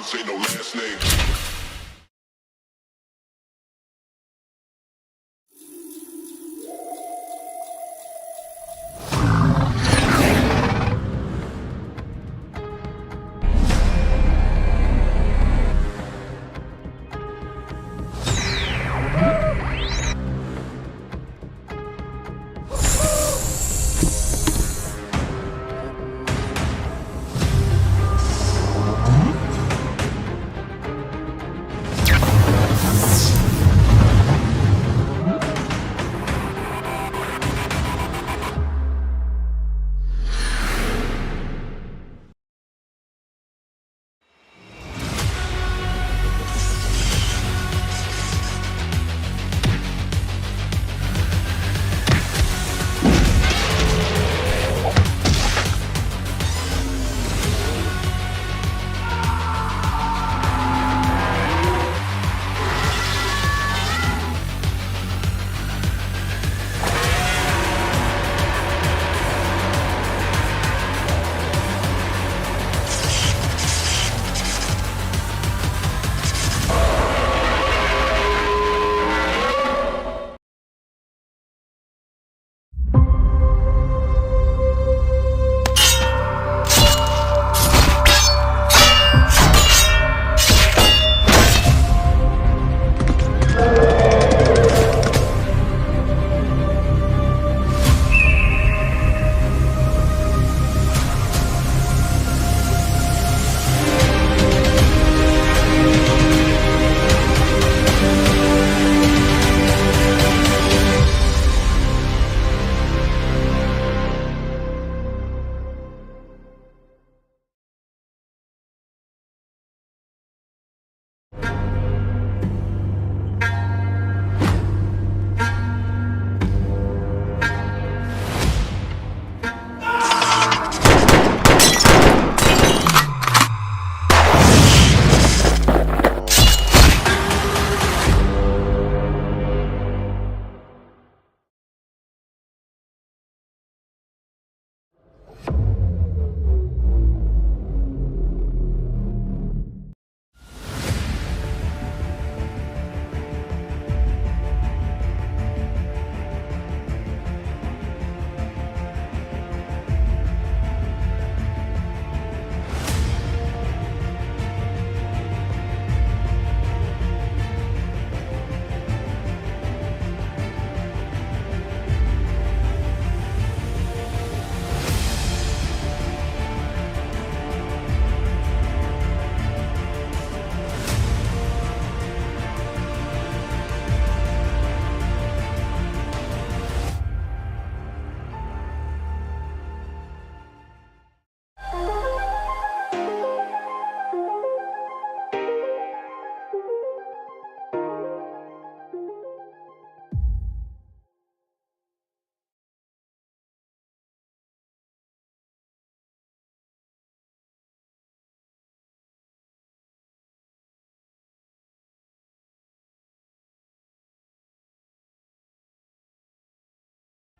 say no last name.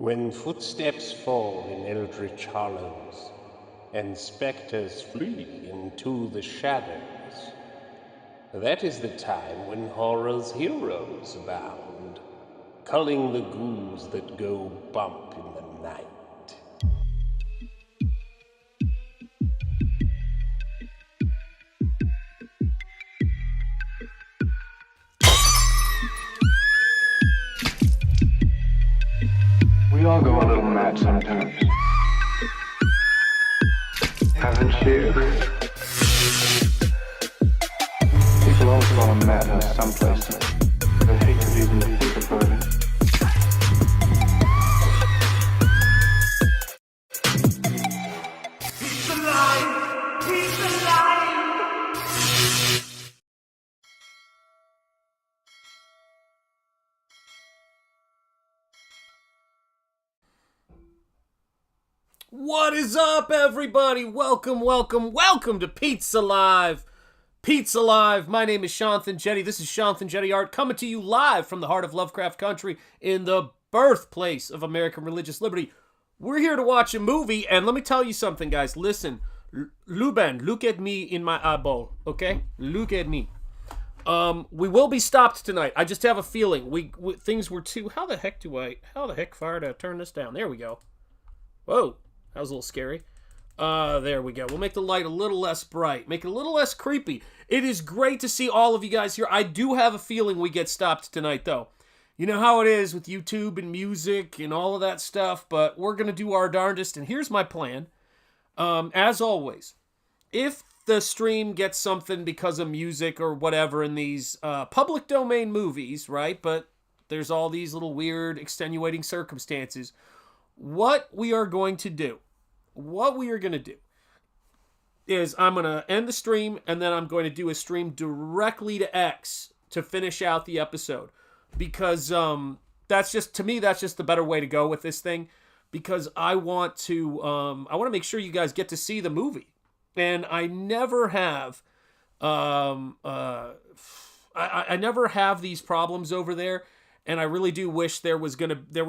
When footsteps fall in eldritch hollows, and spectres flee into the shadows, that is the time when horror's heroes abound, culling the ghouls that go bump in the night. We all go a little mad sometimes. Haven't you? People all call them madhouse someplace. I hate to even think about it. He's alive! He's alive! What is up, everybody? Welcome to Pizza Live. Pizza Live. My name is Shanthan Jetty. This is Shanthan Jetty Art, coming to you live from the heart of Lovecraft Country in the birthplace of American religious liberty. We're here to watch a movie, and let me tell you something, guys. Listen, Luben, look at me in my eyeball, okay? Look at me. We will be stopped tonight. I just have a feeling. Things were too... How the heck fire to turn this down? There we go. Whoa, that was a little scary. There we go. We'll make the light a little less bright. Make it a little less creepy. It is great to see all of you guys here. I do have a feeling we get stopped tonight, though. You know how it is with YouTube and music and all of that stuff, but we're going to do our darndest, and here's my plan. As always, if the stream gets something because of music or whatever in these public domain movies, right, but there's all these little weird extenuating circumstances, what we are going to do is I'm going to end the stream, and then I'm going to do a stream directly to X to finish out the episode. Because that's just the better way to go with this thing. Because I want to make sure you guys get to see the movie. And I never have I never have these problems over there. And I really do wish there was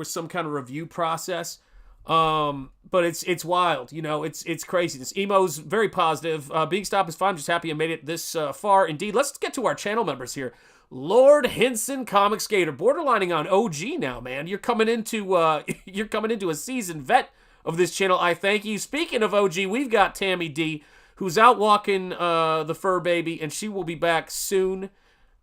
some kind of review process. But it's wild, you know, it's crazy. This emo's very positive. Being stopped is fine. I'm just happy I made it this far. Indeed, let's get to our channel members here. Lord Hinson, Comic Skater, borderlining on OG now, man. You're coming into a seasoned vet of this channel. I thank you. Speaking of OG, we've got Tammy D, who's out walking the fur baby, and she will be back soon.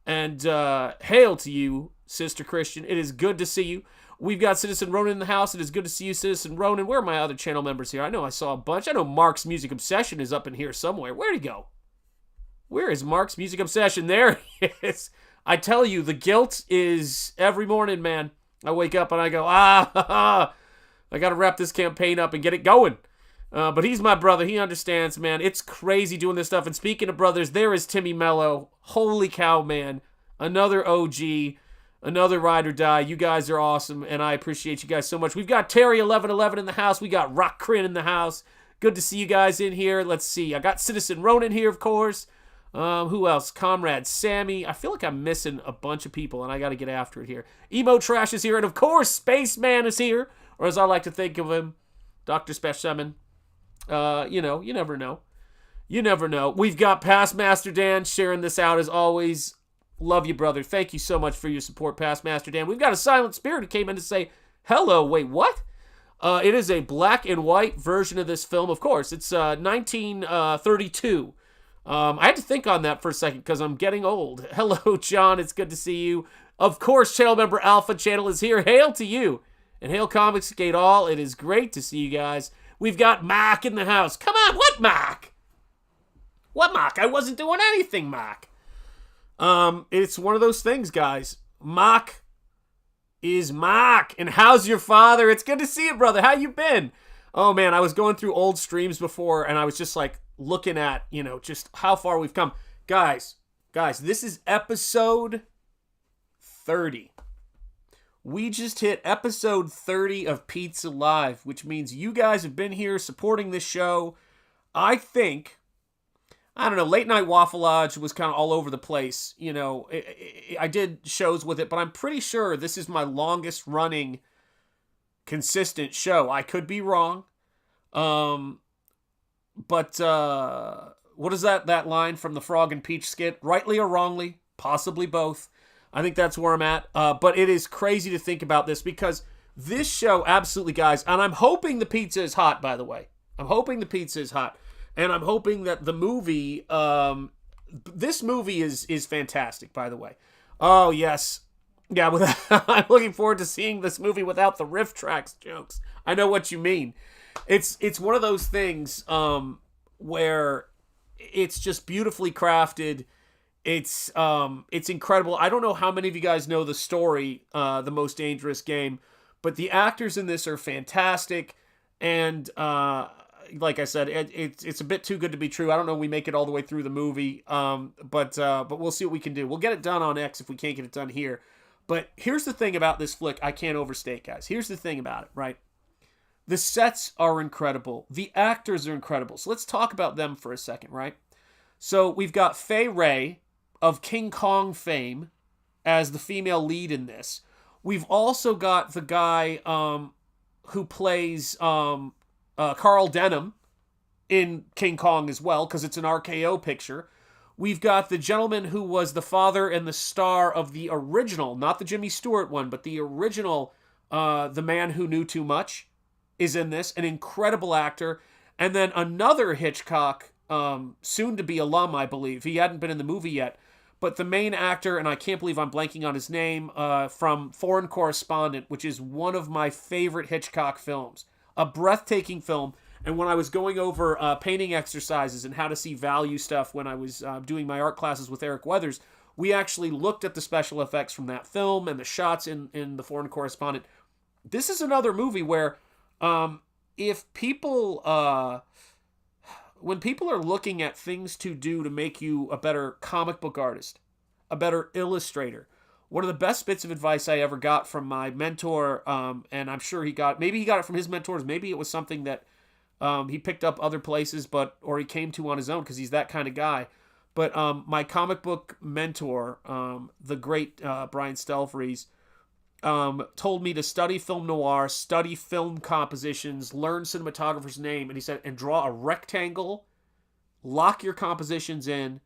And hail to you, Sister Christian. It is good to see you. We've got Citizen Ronan in the house. It is good to see you, Citizen Ronan. Where are my other channel members here? I know I saw a bunch. I know Mark's Music Obsession is up in here somewhere. Where'd he go? Where is Mark's Music Obsession? There he is. I tell you, the guilt is every morning, man. I wake up and I go, I got to wrap this campaign up and get it going. But he's my brother. He understands, man. It's crazy doing this stuff. And speaking of brothers, there is Timmy Mello. Holy cow, man. Another OG. Another ride or die. You guys are awesome, and I appreciate you guys so much. We've got Terry1111 in the house. We got Rock Crin in the house. Good to see you guys in here. Let's see. I got Citizen Ronan here, of course. Who else? Comrade Sammy. I feel like I'm missing a bunch of people, and I got to get after it here. Emo Trash is here, and of course, Spaceman is here, or as I like to think of him, Dr. Specimen. You never know. You never know. We've got Past Master Dan sharing this out as always. Love you, brother. Thank you so much for your support, Past Master Dan. We've got a Silent Spirit who came in to say, hello. Wait, what? It is a black and white version of this film, of course. It's 1932. I had to think on that for a second because I'm getting old. Hello, John. It's good to see you. Of course, channel member Alpha Channel is here. Hail to you. And hail Comics Gate All. It is great to see you guys. We've got Mark in the house. Come on, what Mark? What Mark? I wasn't doing anything, Mark. It's one of those things, guys. Mark is Mark. And how's your father? It's good to see you, brother. How you been? Oh, man, I was going through old streams before, and I was just like, looking at, just how far we've come. Guys, this is episode 30. We just hit episode 30 of Pizza Live, which means you guys have been here supporting this show. I think, I don't know, Late Night Waffle Lodge was kind of all over the place. I did shows with it, but I'm pretty sure this is my longest running consistent show. I could be wrong. But what is that line from the Frog and Peach skit? Rightly or wrongly, possibly both. I think that's where I'm at. But it is crazy to think about this because this show, absolutely, guys, and I'm hoping the pizza is hot, by the way. I'm hoping the pizza is hot. And I'm hoping that the movie, this movie is fantastic, by the way. Oh, yes. Yeah, I'm looking forward to seeing this movie without the riff tracks jokes. I know what you mean. It's one of those things where it's just beautifully crafted. It's incredible. I don't know how many of you guys know the story, The Most Dangerous Game, but the actors in this are fantastic. And like I said, it's a bit too good to be true. I don't know if we make it all the way through the movie, but we'll see what we can do. We'll get it done on X if we can't get it done here. But here's the thing about this flick I can't overstate, guys. Here's the thing about it, right? The sets are incredible. The actors are incredible. So let's talk about them for a second, right? So we've got Fay Wray of King Kong fame as the female lead in this. We've also got the guy who plays Carl Denham in King Kong as well, because it's an RKO picture. We've got the gentleman who was the father and the star of the original, not the Jimmy Stewart one, but the original, The Man Who Knew Too Much is in this, an incredible actor. And then another Hitchcock, soon-to-be alum, I believe. He hadn't been in the movie yet. But the main actor, and I can't believe I'm blanking on his name, from Foreign Correspondent, which is one of my favorite Hitchcock films. A breathtaking film. And when I was going over painting exercises and how to see value stuff when I was doing my art classes with Eric Weathers, we actually looked at the special effects from that film and the shots in the Foreign Correspondent. This is another movie where if people... when people are looking at things to do to make you a better comic book artist, a better illustrator, one of the best bits of advice I ever got from my mentor, and I'm sure maybe he got it from his mentors, maybe it was something that he picked up other places, or he came to on his own because he's that kind of guy. But my comic book mentor, the great Brian Stelfreeze, told me to study film noir, study film compositions, learn cinematographer's name, and he said, and draw a rectangle, lock your compositions in,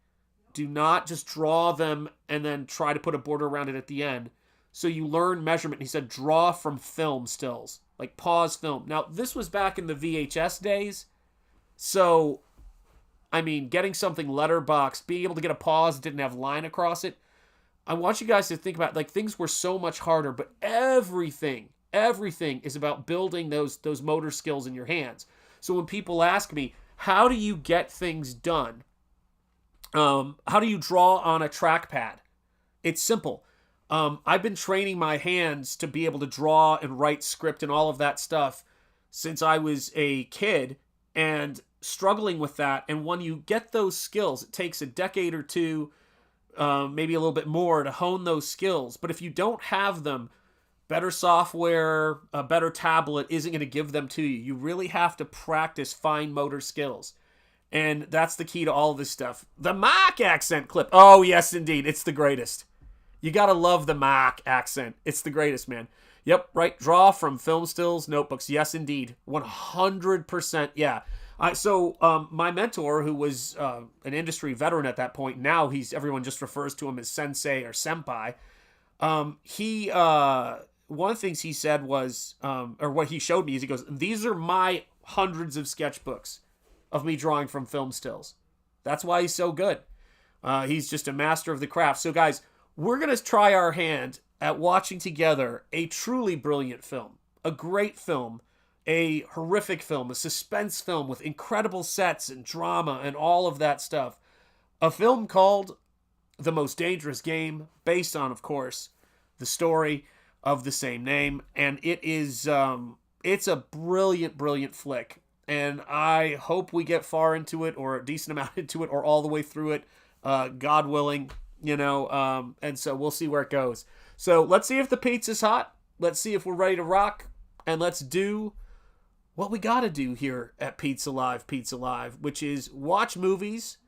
do not just draw them and then try to put a border around it at the end. So you learn measurement. And he said, draw from film stills, like pause film. Now, this was back in the VHS days. So, I mean, getting something letterboxed, being able to get a pause that didn't have line across it. I want you guys to think about, like, things were so much harder, but everything is about building those motor skills in your hands. So when people ask me, how do you get things done? How do you draw on a trackpad? It's simple. I've been training my hands to be able to draw and write script and all of that stuff since I was a kid and struggling with that. And when you get those skills, it takes a decade or two, maybe a little bit more to hone those skills. But if you don't have them, better software, a better tablet isn't going to give them to you. You really have to practice fine motor skills. And that's the key to all of this stuff. The Mac accent clip. Oh, yes, indeed. It's the greatest. You got to love the Mac accent. It's the greatest, man. Yep, right. Draw from film stills, notebooks. Yes, indeed. 100%. Yeah. So my mentor, who was an industry veteran at that point, now everyone just refers to him as sensei or senpai. One of the things he said was, or what he showed me is he goes, these are my hundreds of sketchbooks of me drawing from film stills. That's why he's so good. He's just a master of the craft. So guys, we're going to try our hand at watching together a truly brilliant film, a great film, a horrific film, a suspense film with incredible sets and drama and all of that stuff. A film called The Most Dangerous Game, based on, of course, the story of the same name. And it is, it's a brilliant, brilliant flick. And I hope we get far into it, or a decent amount into it, or all the way through it, God willing, and so we'll see where it goes. So let's see if the pizza's hot. Let's see if we're ready to rock. And let's do what we got to do here at Pizza Live, which is watch movies.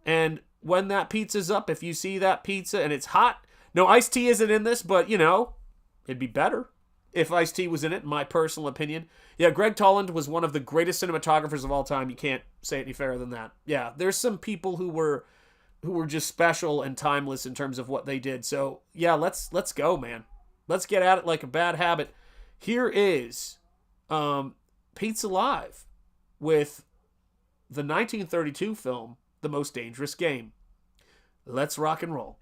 And when that pizza's up, if you see that pizza and it's hot, no, iced tea isn't in this, but, it'd be better if iced tea was in it, in my personal opinion. Yeah, Greg Toland was one of the greatest cinematographers of all time. You can't say it any fairer than that. Yeah, there's some people who were just special and timeless in terms of what they did. So, yeah, let's go, man. Let's get at it like a bad habit. Here is Pizza Live with the 1932 film, The Most Dangerous Game. Let's rock and roll.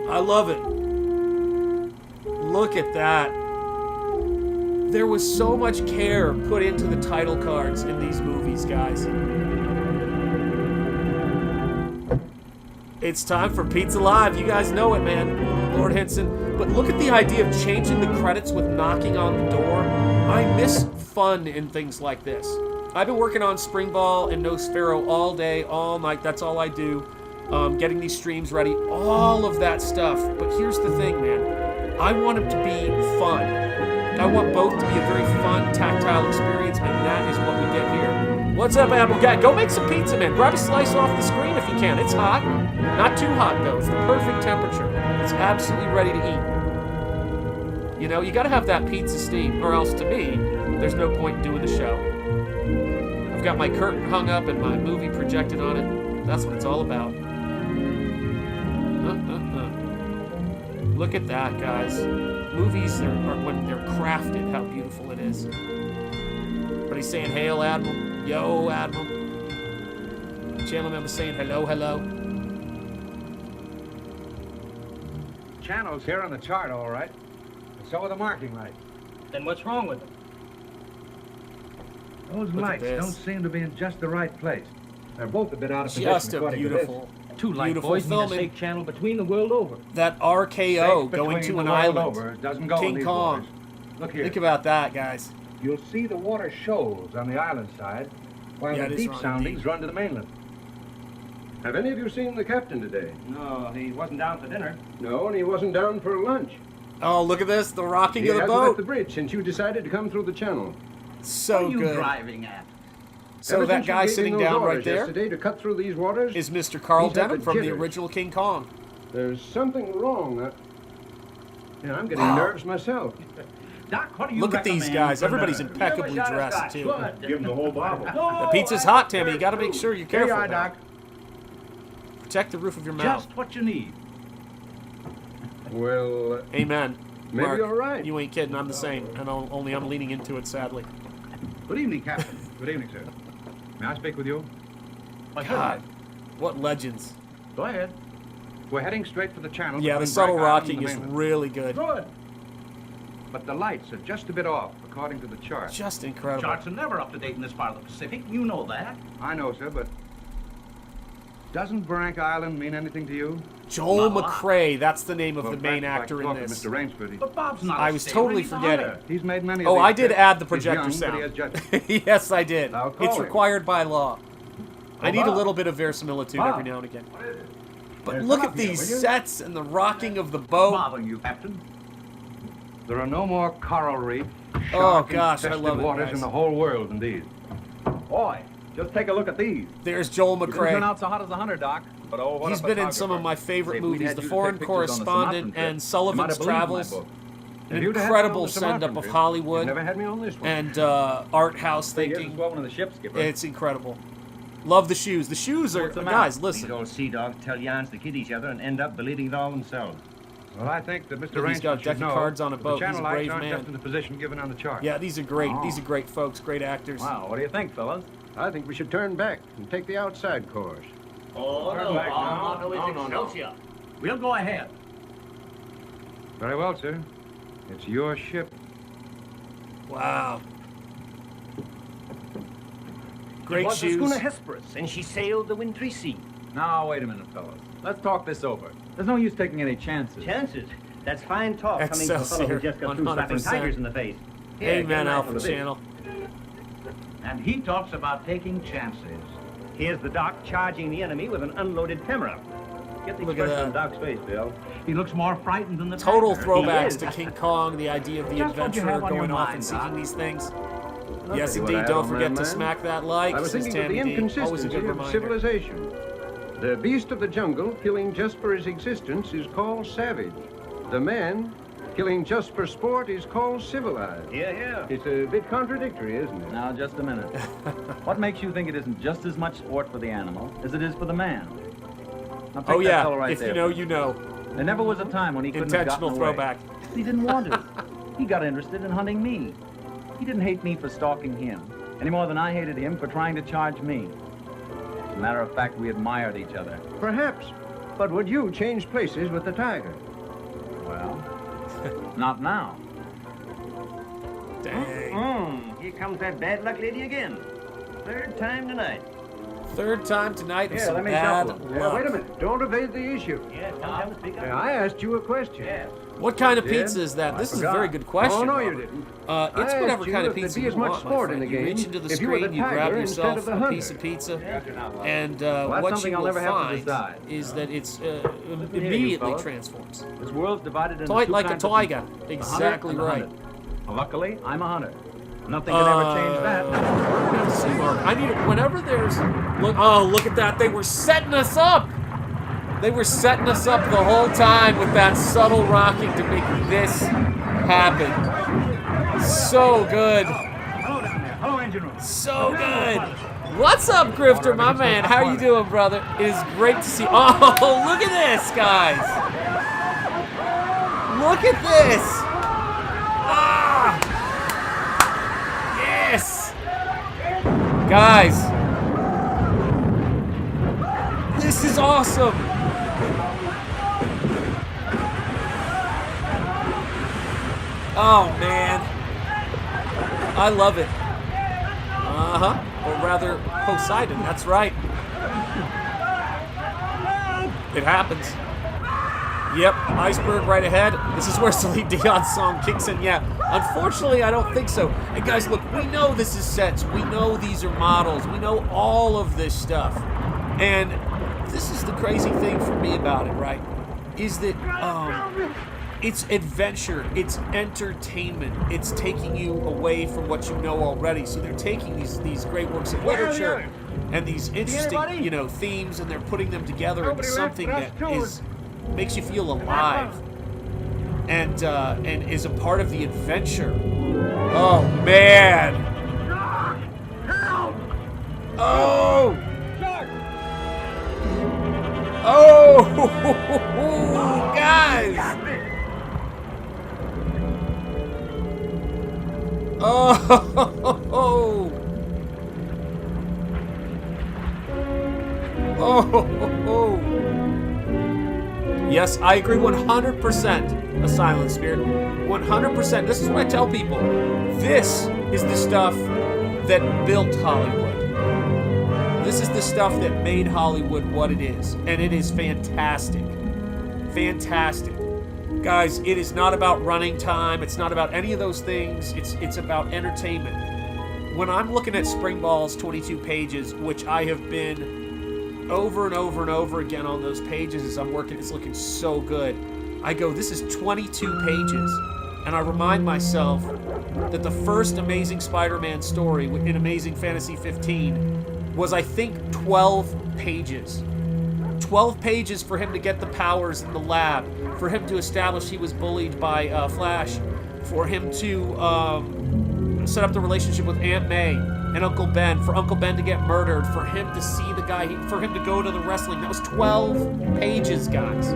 I love it. Look at that. There was so much care put into the title cards in these movies, guys. It's time for Pizza Live. You guys know it, man. Lord Henson. But look at the idea of changing the credits with knocking on the door. I miss fun in things like this. I've been working on Springball and Nosfero all day, all night. That's all I do. Getting these streams ready, all of that stuff. But here's the thing, man. I want them to be fun. I want both to be a very fun, tactile experience, and that is what we get here. What's up, Apple Guy? Go make some pizza, man. Grab a slice off the screen if you can. It's hot. Not too hot, though. It's the perfect temperature. It's absolutely ready to eat. You know, you gotta have that pizza steam, or else, to me, there's no point in doing the show. I've got my curtain hung up and my movie projected on it. That's what it's all about. Look at that, guys. Movies are when they're crafted, how beautiful it is. Everybody saying hail, Admiral. Yo, Admiral. Channel member saying hello, hello. Channel's here on the chart, all right. And so are the marking lights. Then what's wrong with them? Those Look at lights this. don't seem to be in just the right place. They're both a bit out of position. Just a according to beautiful, Two light beautiful boys mean a filming. safe channel between the world over. That this. RKO Safe going between to the an world island. over doesn't go in King these Kong. waters. Look here. Think about that, guys. You'll see the water shoals on the island side, while Yeah, it the is deep running soundings deep. run to the mainland. Have any of you seen the captain today? No, he wasn't down for dinner. No, and he wasn't down for lunch. Oh, look at this, the rocking He of the hasn't left the boat. bridge since you decided to come through the channel. So what are you good. driving at? So Ever that since you guy gave me sitting those down right orders there yesterday to cut through these waters, is Mr. Carl He's had Denham the from the jitters. original King Kong. there's something wrong. I'm getting Wow. nerves myself. Doc, what do you Look at these recommend guys. for Everybody's dinner? impeccably You ever shot a dressed, Scotch? too. Good. Give him the whole bottle. The pizza's hot, Timmy. You gotta make sure you're Here you careful. are, now. Doc. Protect the roof of your mouth. Just what you need. Well, Amen. maybe Mark, you're right. You ain't kidding. I'm the same. And only I'm leaning into it, sadly. Good evening, Captain. Good evening, sir. May I speak with you? God, what legends. Go ahead. We're heading straight for the channel. Yeah, the between subtle Brack Island rocking and is the mainland. really good. Good. But the lights are just a bit off, according to the chart. Just incredible. Charts are never up to date in this part of the Pacific. You know that. I know, sir, but doesn't Brack Island mean anything to you? Joel Not a lot. McRae, that's the name of Well, the main perhaps actor like in talking this. Mr. Rainsford. But Bob's not I a was sailor, totally he's a forgetting. hunter. He's made many of Oh, these I did trips. add the He's projector young, but sound. he has judgment. Yes, I did. I'll call It's him. required by law. I need a Bob. little bit of verisimilitude Bob. every now and again. But There's look some at up here, these will you? sets and the rocking of the boat. Bother you, Captain. There are no more coral reef, Oh, gosh, I shark-infested love it, waters guys. in the whole world than these. Boy, just take a look at these. There's Joel He didn't turn McRae. out so hot as a hunter, Doc. But oh, what He's a been in some of photographer. my favorite Say, if we'd movies, had The you to Foreign take pictures on the Correspondent Sumatran trip, and you Sullivan's might have believed my Travels. book. An If you'd had me incredible on the send-up Sumatran of trip, Hollywood you'd never had me on this one. and art house Hey, here's the thinking. swell one of the ships, Skipper. It's incredible. Love the shoes. The shoes are, What's the matter? guys, listen. These old sea dogs tell yarns to kid each other and end up believing it all themselves. Well, I think that Mr. Look, he's Rainsford got a deck should of know cards on a that boat. The channel He's a lights brave aren't man. just in the position given on the chart. Yeah, these are great. Oh. These are great folks, great actors. Wow, what do you think, fellas? I think we should turn back and take the outside course. Oh, Turn back now. no. We'll go ahead. Very well, sir. It's your ship. Wow. Great It was the shoes. schooner Hesperus, and she sailed the wintry sea. Now, wait a minute, fellas. Let's talk this over. There's no use taking any chances. Chances? That's fine talk coming from a fellow Excelsior, who just got through slapping 100%. tigers in the face. Here, Amen, get an Alpha apple. Channel. And he talks about taking chances. Here's the doc charging the enemy with an unloaded camera. Get the Look at expression on that. Doc's face, Bill. He looks more frightened than the Total tanker. He throwbacks is. to King Kong, the idea of the Just what you adventurer have on your going off mind, and seeking Doc. these things. I'll Yes, tell you what I indeed. have Don't on my forget to mind. smack that like, I was says thinking of the Tammy D. Always a inconsistency good of reminder. civilization. The beast of the jungle, killing just for his existence, is called savage. The man, killing just for sport, is called civilized. Yeah. It's a bit contradictory, isn't it? Now, just a minute. What makes you think it isn't just as much sport for the animal as it is for the man? Now, take Oh, that yeah. fellow right If there. you know, you know. There never was a time when he couldn't have Intentional gotten away. throwback. He didn't want to. He got interested in hunting me. He didn't hate me for stalking him, any more than I hated him for trying to charge me. As a matter of fact, we admired each other. Perhaps. But would you change places with the tiger? Well, not now. Dang. Here comes that bad luck lady again. Third time tonight. Third time tonight of Here, some let me bad shuffle 'em. luck. Wait a minute. Don't evade the issue. Yes, tell him to speak up. I asked you a question. Yes. What kind of Did? pizza is that? I This is a forgot. very good question. Oh, no, you Robert. didn't. It's I whatever asked you kind of if there'd pizza be you as much want, my sport friend. in the You game reach into the if you were screen, the you grab tiger instead yourself of the a hunter. piece of pizza, You're not lying. and that's what something you I'll will never have to find decide. is that it's you immediately fellas. transforms. This world's divided into Toy two like a kinds of tiger. people, the hunter Exactly and the right. hunted. Luckily, I'm a hunter. Nothing can ever change that. Let's see, Mark. I need it whenever there's look at that. They were setting us up. They were setting us up the whole time with that subtle rocking to make this happen. So good. Hello down there. Hello, engine room. So good. What's up, Grifter, my man? How you doing, brother? It is great to see. Oh, look at this, guys. Look at this. Ah. Yes. Guys. This is awesome. Oh, man. I love it. Or rather, Poseidon. That's right. It happens. Yep, iceberg right ahead. This is where Celine Dion's song kicks in. Yeah, unfortunately, I don't think so. And guys, look, we know this is sets. We know these are models. We know all of this stuff. And this is the crazy thing for me about it, right? Is that it's adventure, it's entertainment, it's taking you away from what you know already. So they're taking these great works of literature and these interesting, themes, and they're putting them together into something that makes you feel alive and is a part of the adventure. Oh man! Oh! Oh, guys! Oh! Oh! Yes, I agree 100%. A silent spirit. 100%. This is what I tell people. This is the stuff that built Hollywood. This is the stuff that made Hollywood what it is. And it is fantastic. Fantastic. Guys, it is not about running time. It's not about any of those things. It's about entertainment. When I'm looking at Springball's 22 pages, which I have been over and over and over again on those pages as I'm working, it's looking so good. I go, this is 22 pages. And I remind myself that the first Amazing Spider-Man story in Amazing Fantasy 15 was, I think, 12 pages. 12 pages for him to get the powers in the lab, for him to establish he was bullied by Flash, for him to set up the relationship with Aunt May and Uncle Ben, for Uncle Ben to get murdered, for him to see the guy, for him to go to the wrestling. That was 12 pages, guys.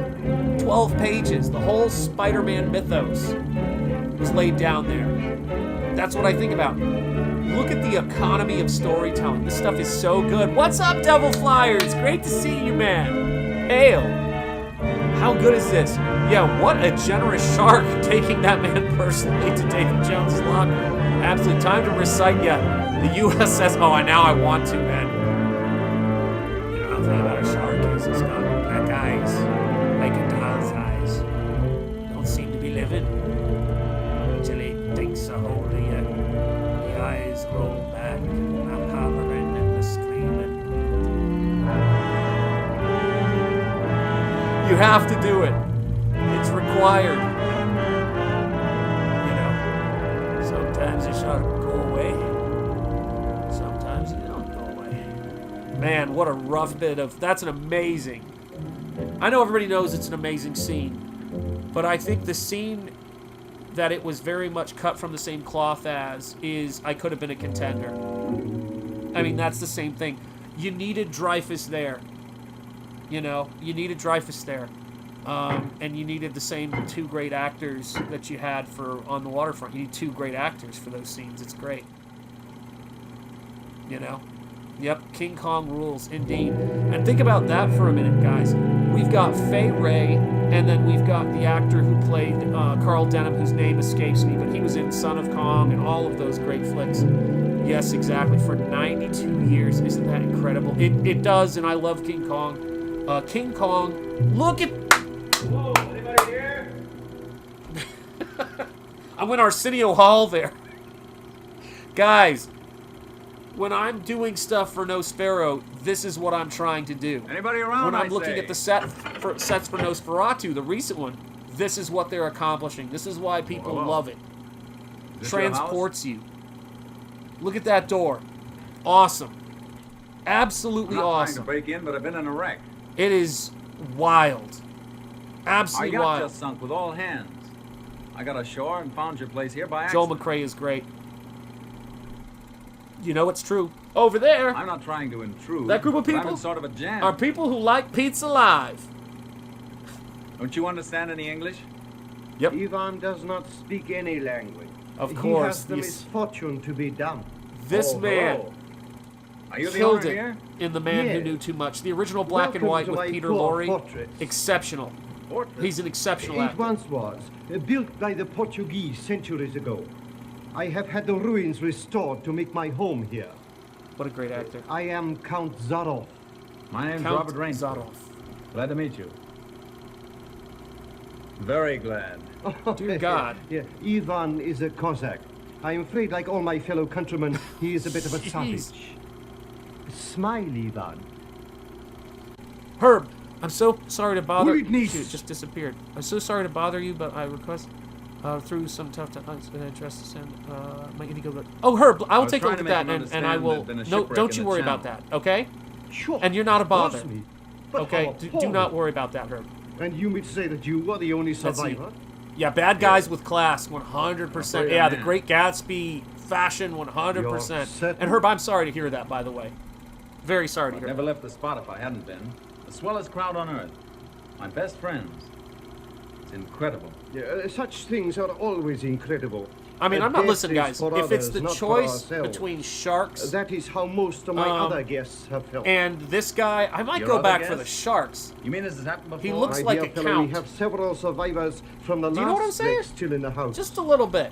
12 pages. The whole Spider-Man mythos was laid down there. That's what I think about. Look at the economy of storytelling. This stuff is so good. What's up, Devil Flyer? It's great to see you, man. Hail. How good is this? Yeah, what a generous shark taking that man personally to David Jones' locker. Absolutely. Time to recite, the U.S.A. Oh, now I want to, man. You know what about a shark is? It's got black eyes, like a doll's eyes. Don't seem to be living until he takes a hold of you. The eyes roll back, and the hollering and the screaming. You have to do it. It's required. Sometimes the shark go away. Sometimes he don't go away. Man, what a rough bit of... That's an amazing... I know everybody knows it's an amazing scene, but I think the scene that it was very much cut from the same cloth as is I Could Have Been a Contender. I mean, that's the same thing. You needed Dreyfuss there. You needed Dreyfuss there. And you needed the same two great actors that you had for On the Waterfront. You need two great actors for those scenes. It's great. Yep, King Kong rules, indeed. And think about that for a minute, guys. We've got Fay Wray, and then we've got the actor who played Carl Denham, whose name escapes me, but he was in Son of Kong and all of those great flicks. Yes, exactly. For 92 years. Isn't that incredible? It does, and I love King Kong. King Kong, look at... Whoa, anybody here? I went Arsenio Hall there. Guys, when I'm doing stuff for Nosfero, this is what I'm trying to do. Anybody around? When I'm looking at the sets for Nosferatu, the recent one, this is what they're accomplishing. This is why people love it. Transports you. Look at that door. Awesome. Absolutely awesome. Trying to break in, but I've been in a wreck. It is wild. Absolutely Our yacht wild. just sunk with all hands. I got ashore and found your place here by Joel accident. McRae is great. You know it's true. Over there, I'm not trying to intrude. that group of but I'm people in sort of a jam. are people who like Pizza Live. Don't you understand any English? Yep. Ivan does not speak any language. Of He course. has the misfortune to be dumb. This man hello. Are you the killed owner it here? in The Man Who Yes. Knew Too Much. The original black and Welcome white to with my Peter poor Lorre. fortress. Exceptional. Fortress. He's an exceptional It actor. once was, built by the Portuguese centuries ago. I have had the ruins restored to make my home here. What a great actor. I am Count Zaroff. My name's Count Robert Rainsford. Zaroff. Glad to meet you. Very glad. Dear God. Yeah, Ivan is a Cossack. I'm afraid, like all my fellow countrymen, he is a bit of a Jeez. savage. Smile, Ivan. Herb, I'm so sorry to bother you. Goodness. Shoot, it just disappeared. I'm so sorry to bother you, but I request through some tough times address to send my indigo. Oh, Herb, I will was take a trying look to at make that, him and I will. understand there'd been a No, shipwreck don't in you the worry channel. about that, okay? Sure. And you're not a bother. Trust me. But Okay, how do appalling. not worry about that, Herb. And you would say that you are the only That's you. survivor? Yeah, bad guys with class, 100%. Afraid Yeah, I'm the in. Great Gatsby fashion, 100%. You're certain? And Herb, I'm sorry to hear that, by the way. Very sorry to I'd hear never that. left the spot if I hadn't been. The swellest crowd on earth. My best friends. It's incredible. Yeah, such things are always incredible. I mean, I'm not Death listening, is guys. for If it's others, the not for choice ourselves. between sharks That is how most of my other guests have felt. and this guy, I might Your go other back for the guess? sharks. You mean this has happened before? He looks My like dear a fellow, count. we have several survivors from the Do you know what I'm last saying? wreck still in the house. Just a little bit.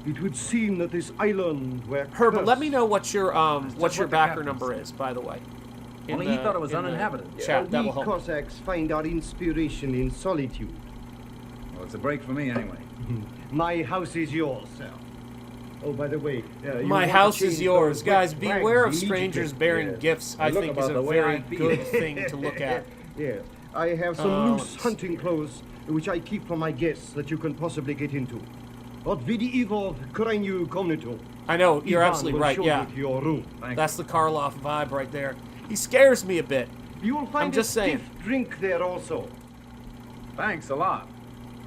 It would seem that this island where Herb, cursed- let me know what your what the backer captain number said. is, by the way. In Only he the- thought it was in the uninhabited. Chat, that we will help. Cossacks find our inspiration in solitude. Well, it's a break for me anyway. My house is yours, sir. Oh, by the way, you My want to house change is yours. those Guys, wet beware of rags strangers immediately. bearing Yes. gifts, I Look think is about a the way I very feel. good thing to look at. Yes, I have some let me loose see. hunting clothes which I keep for my guests that you can possibly get into. Od vidi Ivo krajnju komnatu. I know, you're Ivan absolutely will right, show yeah. you to your room. Thank That's the Karloff vibe right there. He scares me a bit. You will find just a saying. stiff drink there also. you. Thanks a lot.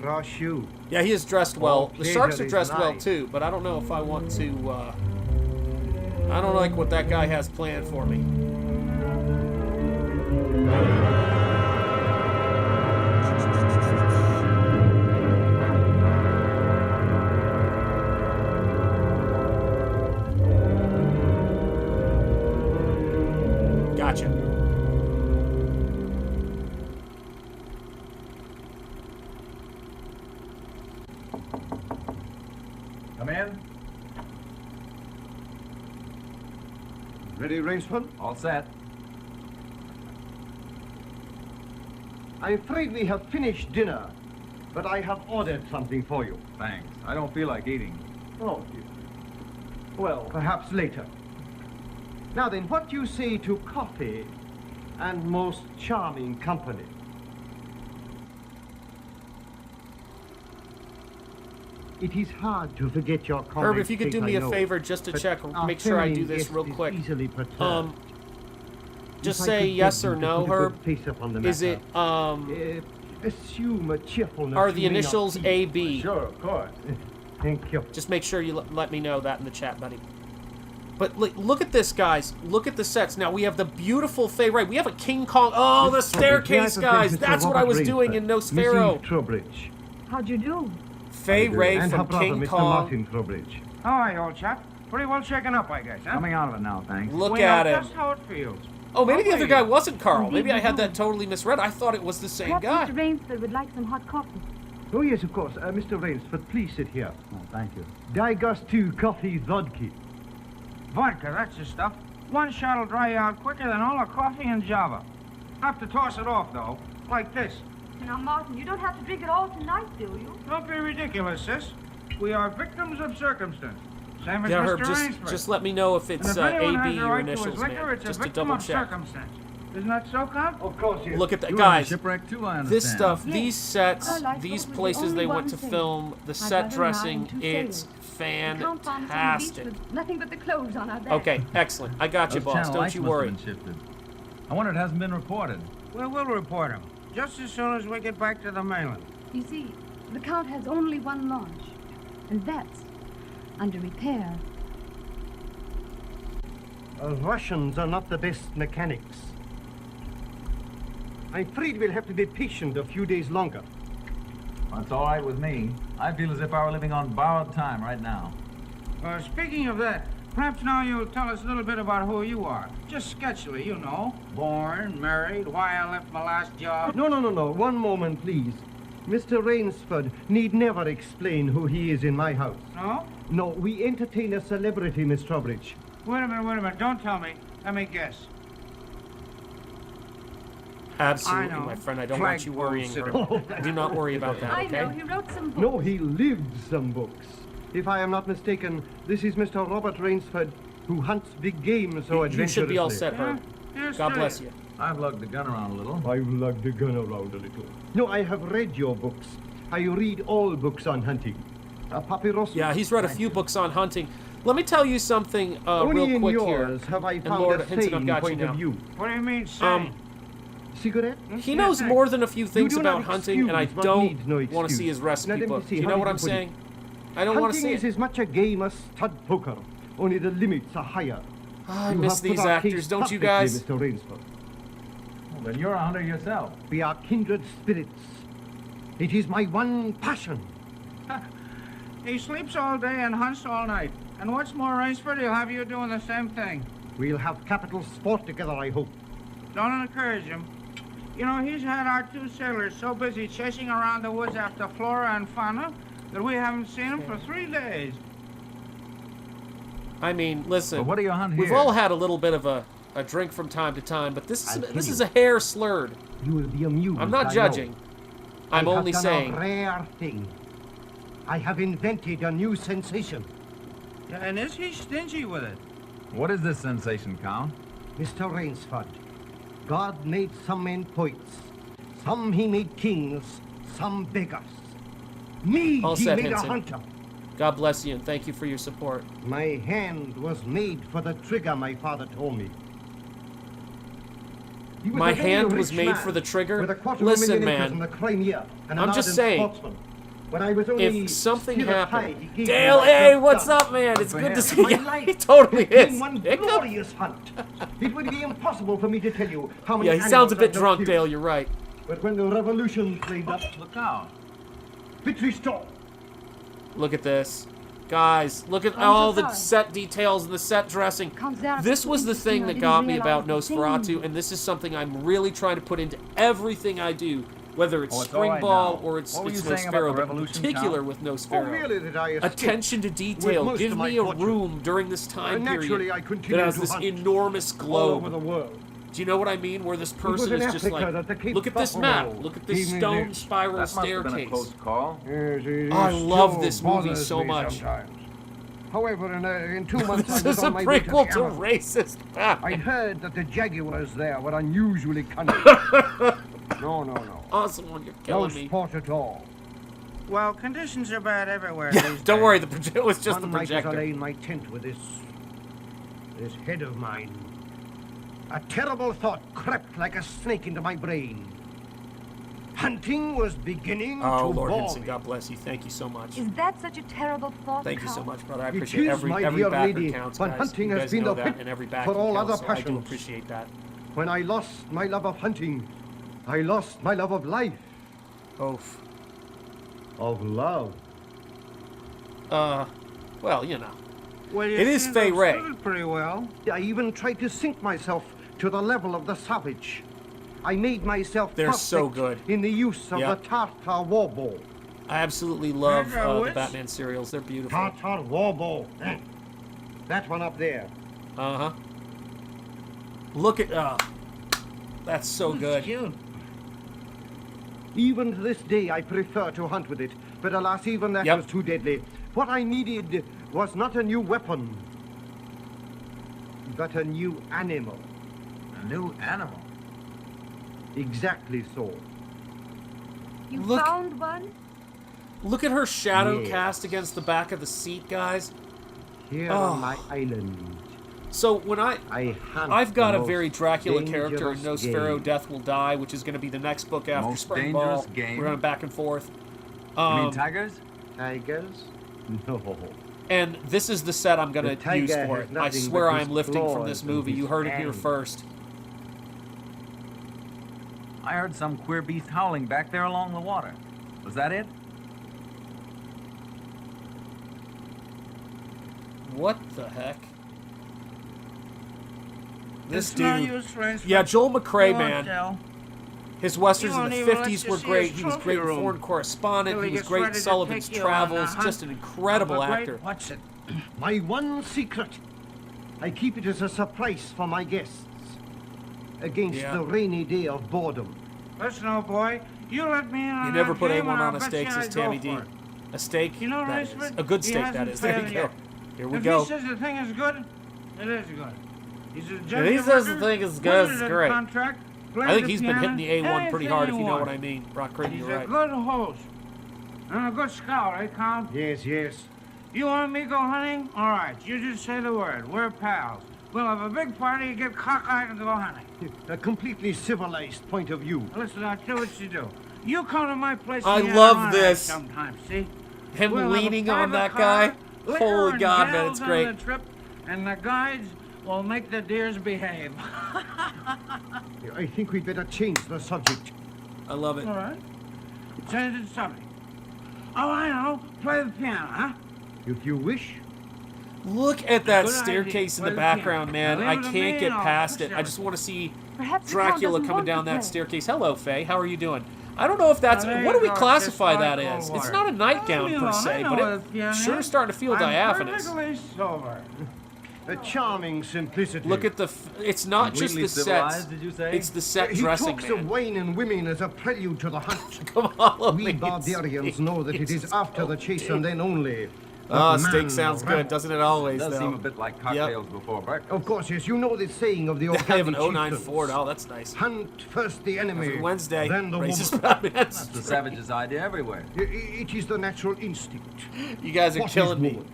Rashu. Yeah, he is dressed well. The pleasure sharks are is dressed well mine. too, but I don't know if I want to, I don't like what that guy has planned for me. Gotcha. Come in. Ready, Rainsford? All set. I'm afraid we have finished dinner, but I have ordered something for you. Thanks. I don't feel like eating. Oh, dear. Well, perhaps later. Now then, what do you say to coffee and most charming company? It is hard to forget your comments. Herb, if you could do me a favor just to check, make sure I do this real quick. Just say yes or no, Herb. Is it, assume a cheerfulness. are you the may not initials see. AB? Sure, of course. Thank you. Just make sure you let me know that in the chat, buddy. But look at this, guys. Look at the sets. Now, we have the beautiful Fay Ray. We have a King Kong. Oh, the staircase, guys. That's what I was doing in Nosfero. Trowbridge. How'd you do? Fay Ray And her from brother, King Mr. Kong. Martin Trowbridge. All right, old chap. Pretty well shaken up, I guess, huh? Coming out of it now, thanks. Look We at know him. just how it feels. Oh, maybe the other Wait. guy wasn't Carl. Maybe I had Indeed, that totally misread. I thought it was the same Perhaps guy. Mr. Rainsford would like some hot coffee. Oh, yes, of course. Mr. Rainsford, please sit here. Oh, thank you. Daj gostu coffee vodka. Vodka, that's the stuff. One shot'll dry you out quicker than all the coffee in Java. Have to toss it off, though, like this. Now, Martin, you don't have to drink it all tonight, do you? Don't be ridiculous, sis. We are victims of circumstance. Same as Yeah, Mr. Herb, Rainsford. just let me know if it's And if anyone has AB the or right to his initials, liquor, man. it's a Just to victim double of check. circumstance. Isn't that so, Count? Of course, yes. Look at that, You were on a guys. shipwreck too, I understand. This stuff, Yes. these sets, Well, I these thought we were places the they only went to one film, the My set brother and I dressing, and 2 it's sailors. The Count found us on the beach fantastic. with nothing but the clothes on our backs. Okay, excellent. I got you, Those boss. channel Don't lights you must have worry. been shifted. I wonder it hasn't been reported. Well, we'll report him. Just as soon as we get back to the mainland. You see, the Count has only one launch, and that's under repair. Russians are not the best mechanics. I'm afraid we'll have to be patient a few days longer. That's all right with me. I feel as if I were living on borrowed time right now. Speaking of that, perhaps now you'll tell us a little bit about who you are. Just sketchily, you know. Born, married, why I left my last job. No. One moment, please. Mr. Rainsford need never explain who he is in my house. No? No, we entertain a celebrity, Miss Trowbridge. Wait a minute. Don't tell me. Let me guess. Absolutely, I know. my friend. I don't want you worrying. Flagpole Herb. Do not worry about that, I okay? know, he wrote some books. No, he lived some books. If I am not mistaken, this is Mr. Robert Rainsford, who hunts big game so adventurously. You should be all set, Herb. Yes, God sir. bless you. I've lugged the gun around a little. I've lugged the gun around a little. No, I have read your books. I read all books on hunting. Papyrus. Yeah, he's read a few books on hunting. Let me tell you something Only real quick in here. yours have I And found Lord a Hinton, I've sane got you point now. of view. What do you mean, sane? Cigarette? He knows more than a few things do about not hunting, and I excuse what don't needs no want to excuse. see his Now, recipe let me book. see, Do you how know do what you I'm put it? saying? I don't want to see Hunting is it. as much a game as stud poker, only the limits are higher. I You miss have put these our actors, case don't you perfectly, guys? Mr. Rainsford. Well, then you're a hunter yourself. We are kindred spirits. It is my one passion. He sleeps all day and hunts all night. And what's more, Rainsford, he'll have you doing the same thing. We'll have capital sport together, I hope. Don't encourage him. You know, he's had our 2 sailors so busy chasing around the woods after flora and fauna that we haven't seen him for 3 days. I mean, listen. But what do you hunt We've here? all had a little bit of a drink from time to time, but this I'll is tell this you. is a hair slurred. You will be amused. I'm not I know. judging. I'm I have only done saying. a rare thing. I have invented a new sensation. Yeah, and is he stingy with it? What is this sensation, Count? Mr. Rainsford, God made some men poets. Some he made kings, some beggars. Me, All he set, made a Henson. hunter. God bless you and thank you for your support. My hand was made for the trigger, my father told me. He was My a very hand was rich made man for the trigger? with a quarter Listen, of a million man. acres in the Crimea, and I'm an just ardent saying, sportsman. When I was only If something still a happened. high, he gave me Dale, my hey, first what's gun. up, man? It's good to see My you. life He totally became is. one Hiccup? glorious hunt. It would be impossible for me to tell you how many Yeah, he sounds a animals bit I've drunk, killed. Dale, you're right. But when the revolution flamed up, Look out. victory stopped. Look at this. Guys, look at I'm all so the sorry. set details and the set dressing. Comes out of This the was the interesting, thing I that didn't got me realize about the Nosferatu, thing. and this is something I'm really trying to put into everything I do, whether it's Oh, it's all right Springball now. or it's What were you it's saying about Nosfero, the but in revolution, particular Count? with Oh, Nosfero. really, did I escape? Attention to detail. most Give of my me a fortune. room during this time Naturally, period I continued that has to this hunt enormous all over the globe. world. Do you know what I mean? Where this was person in is just Africa like, that the Cape look at this Buffalo map, look at this gave me stone the- spiral That must have been a staircase. close call. Yes, it I still love this movie bothers so me much. sometimes. However, in 2 months I This was is a on my way to prequel the to Amazon. racist I Batman. heard that the jaguars there were unusually cunning. No. Awesome one, you're No killing me. sport at all. Well, conditions are bad everywhere Yeah, these don't days. worry, it was just the One night as I projector. lay in my tent with this head of mine, a terrible thought crept like a snake into my brain. Hunting was beginning Oh, to Lord bore Henson, me. God bless you. Thank you so much. Is that such a terrible thought, Thank you so Count? much, brother. I It appreciate is, every my every dear backer lady, counts, but guys. hunting You has guys been know the that, pit and every for backer all counts, other so I do passions. appreciate that. When I lost my love of hunting, I lost my love of life, Oof. of love. Well, you know. Well, you It is seem Fay to have Wray. stood it pretty well. I even tried to sink myself to the level of the savage. I made myself They're so perfect good. in the use of Yep. the Tartar war bow. I absolutely love Mega the Witch? Batman serials. They're beautiful. Tartar war bow. That one up there. Uh-huh. Look at... that's so good. Cute. Even to this day, I prefer to hunt with it. But alas, even that was too deadly. What I needed was not a new weapon, but a new animal. A new animal? Exactly so. You found one? Look at her shadow cast against the back of the seat, guys. Here on my island. So when I've got a very Dracula character in Nosfero, Death Will Die, which is going to be the next book after SPRINGBALL. We're going back and forth. You mean tigers? Tigers? No. And this is the set I'm going to use for it. I swear I am lifting from this movie. You heard it here first. I heard some queer beast howling back there along the water. Was that it? What the heck? This It's no dude. use, friends. Yeah, Joel McCrea, Go on, man. Del. His westerns You in the won't even let 50s you were see great. his He was trophy great in room. Foreign Correspondent. Till he He was gets great in ready to Sullivan's take you on Travels. a hunt Just an incredible of a great- actor. What's it? My one secret. I keep it as a surprise for my guests. Against the rainy day of boredom. Listen, old boy. You let me in on You never that put game anyone and on I'll a bet steak, you says I'd go Tammy for D. it. A steak? You know, That Raceford, is. A good he steak, that hasn't is. There you failed go. yet. Here we If go. he says the thing is good, it is good. He's a If judge he of says the record, thing is put good, it it's in great. contract, play I think the he's been hitting piano, the A1 pretty anything hard, you if you know want. what I mean. Rock Creighton, He's you're a right. good host. And a good scout, eh, Count? Yes, yes. You want me to go hunting? All right, you just say the word. We're pals. We'll have a big party, get cockeyed, and go hunting. A completely civilized point of view. Listen, I'll tell you what you do. You come to my place. I and love have this. Sometimes, see? Him We'll have a leaning on private that car, guy. liquor Holy and God, man, gals it's on great. the trip, and the guides will make the deers behave. I think we'd better change the subject. I love it. All right. Change the subject. Oh, I know. Play the piano, huh? If you wish. Look at that Good staircase idea. in the Play the background, piano. man. Now I leave it to can't me get and I'll past push it. I just want to see Perhaps the Count Dracula doesn't coming want down to that play. staircase. Hello, Faye. How are you doing? I don't know if that's... there What you do we go, classify just that like as? cold It's water. not a nightgown Leave me per alone. se, I know but what it the piano sure is. starting to feel I'm diaphanous. perfectly sober. A charming simplicity. Look at the... It's not just the Completely sets. civilized, did you say? It's the set He dressing, talks man. of wine and women as a prelude to the hunt. Come on, We man. barbarians know that it is after the chase and then only. Oh, that steak man sounds good, rebels. doesn't it always, Does though? seem a bit like cocktails before breakfast. Of course, yes. You know the saying of the I have an O'Callaghan 09 chieftains. Ford. Oh, that's nice. Hunt first the enemy. Every Wednesday. Then the Racist woman. Batman. That's the savage's idea everywhere. It is the natural instinct. You guys are What is killing me. woman?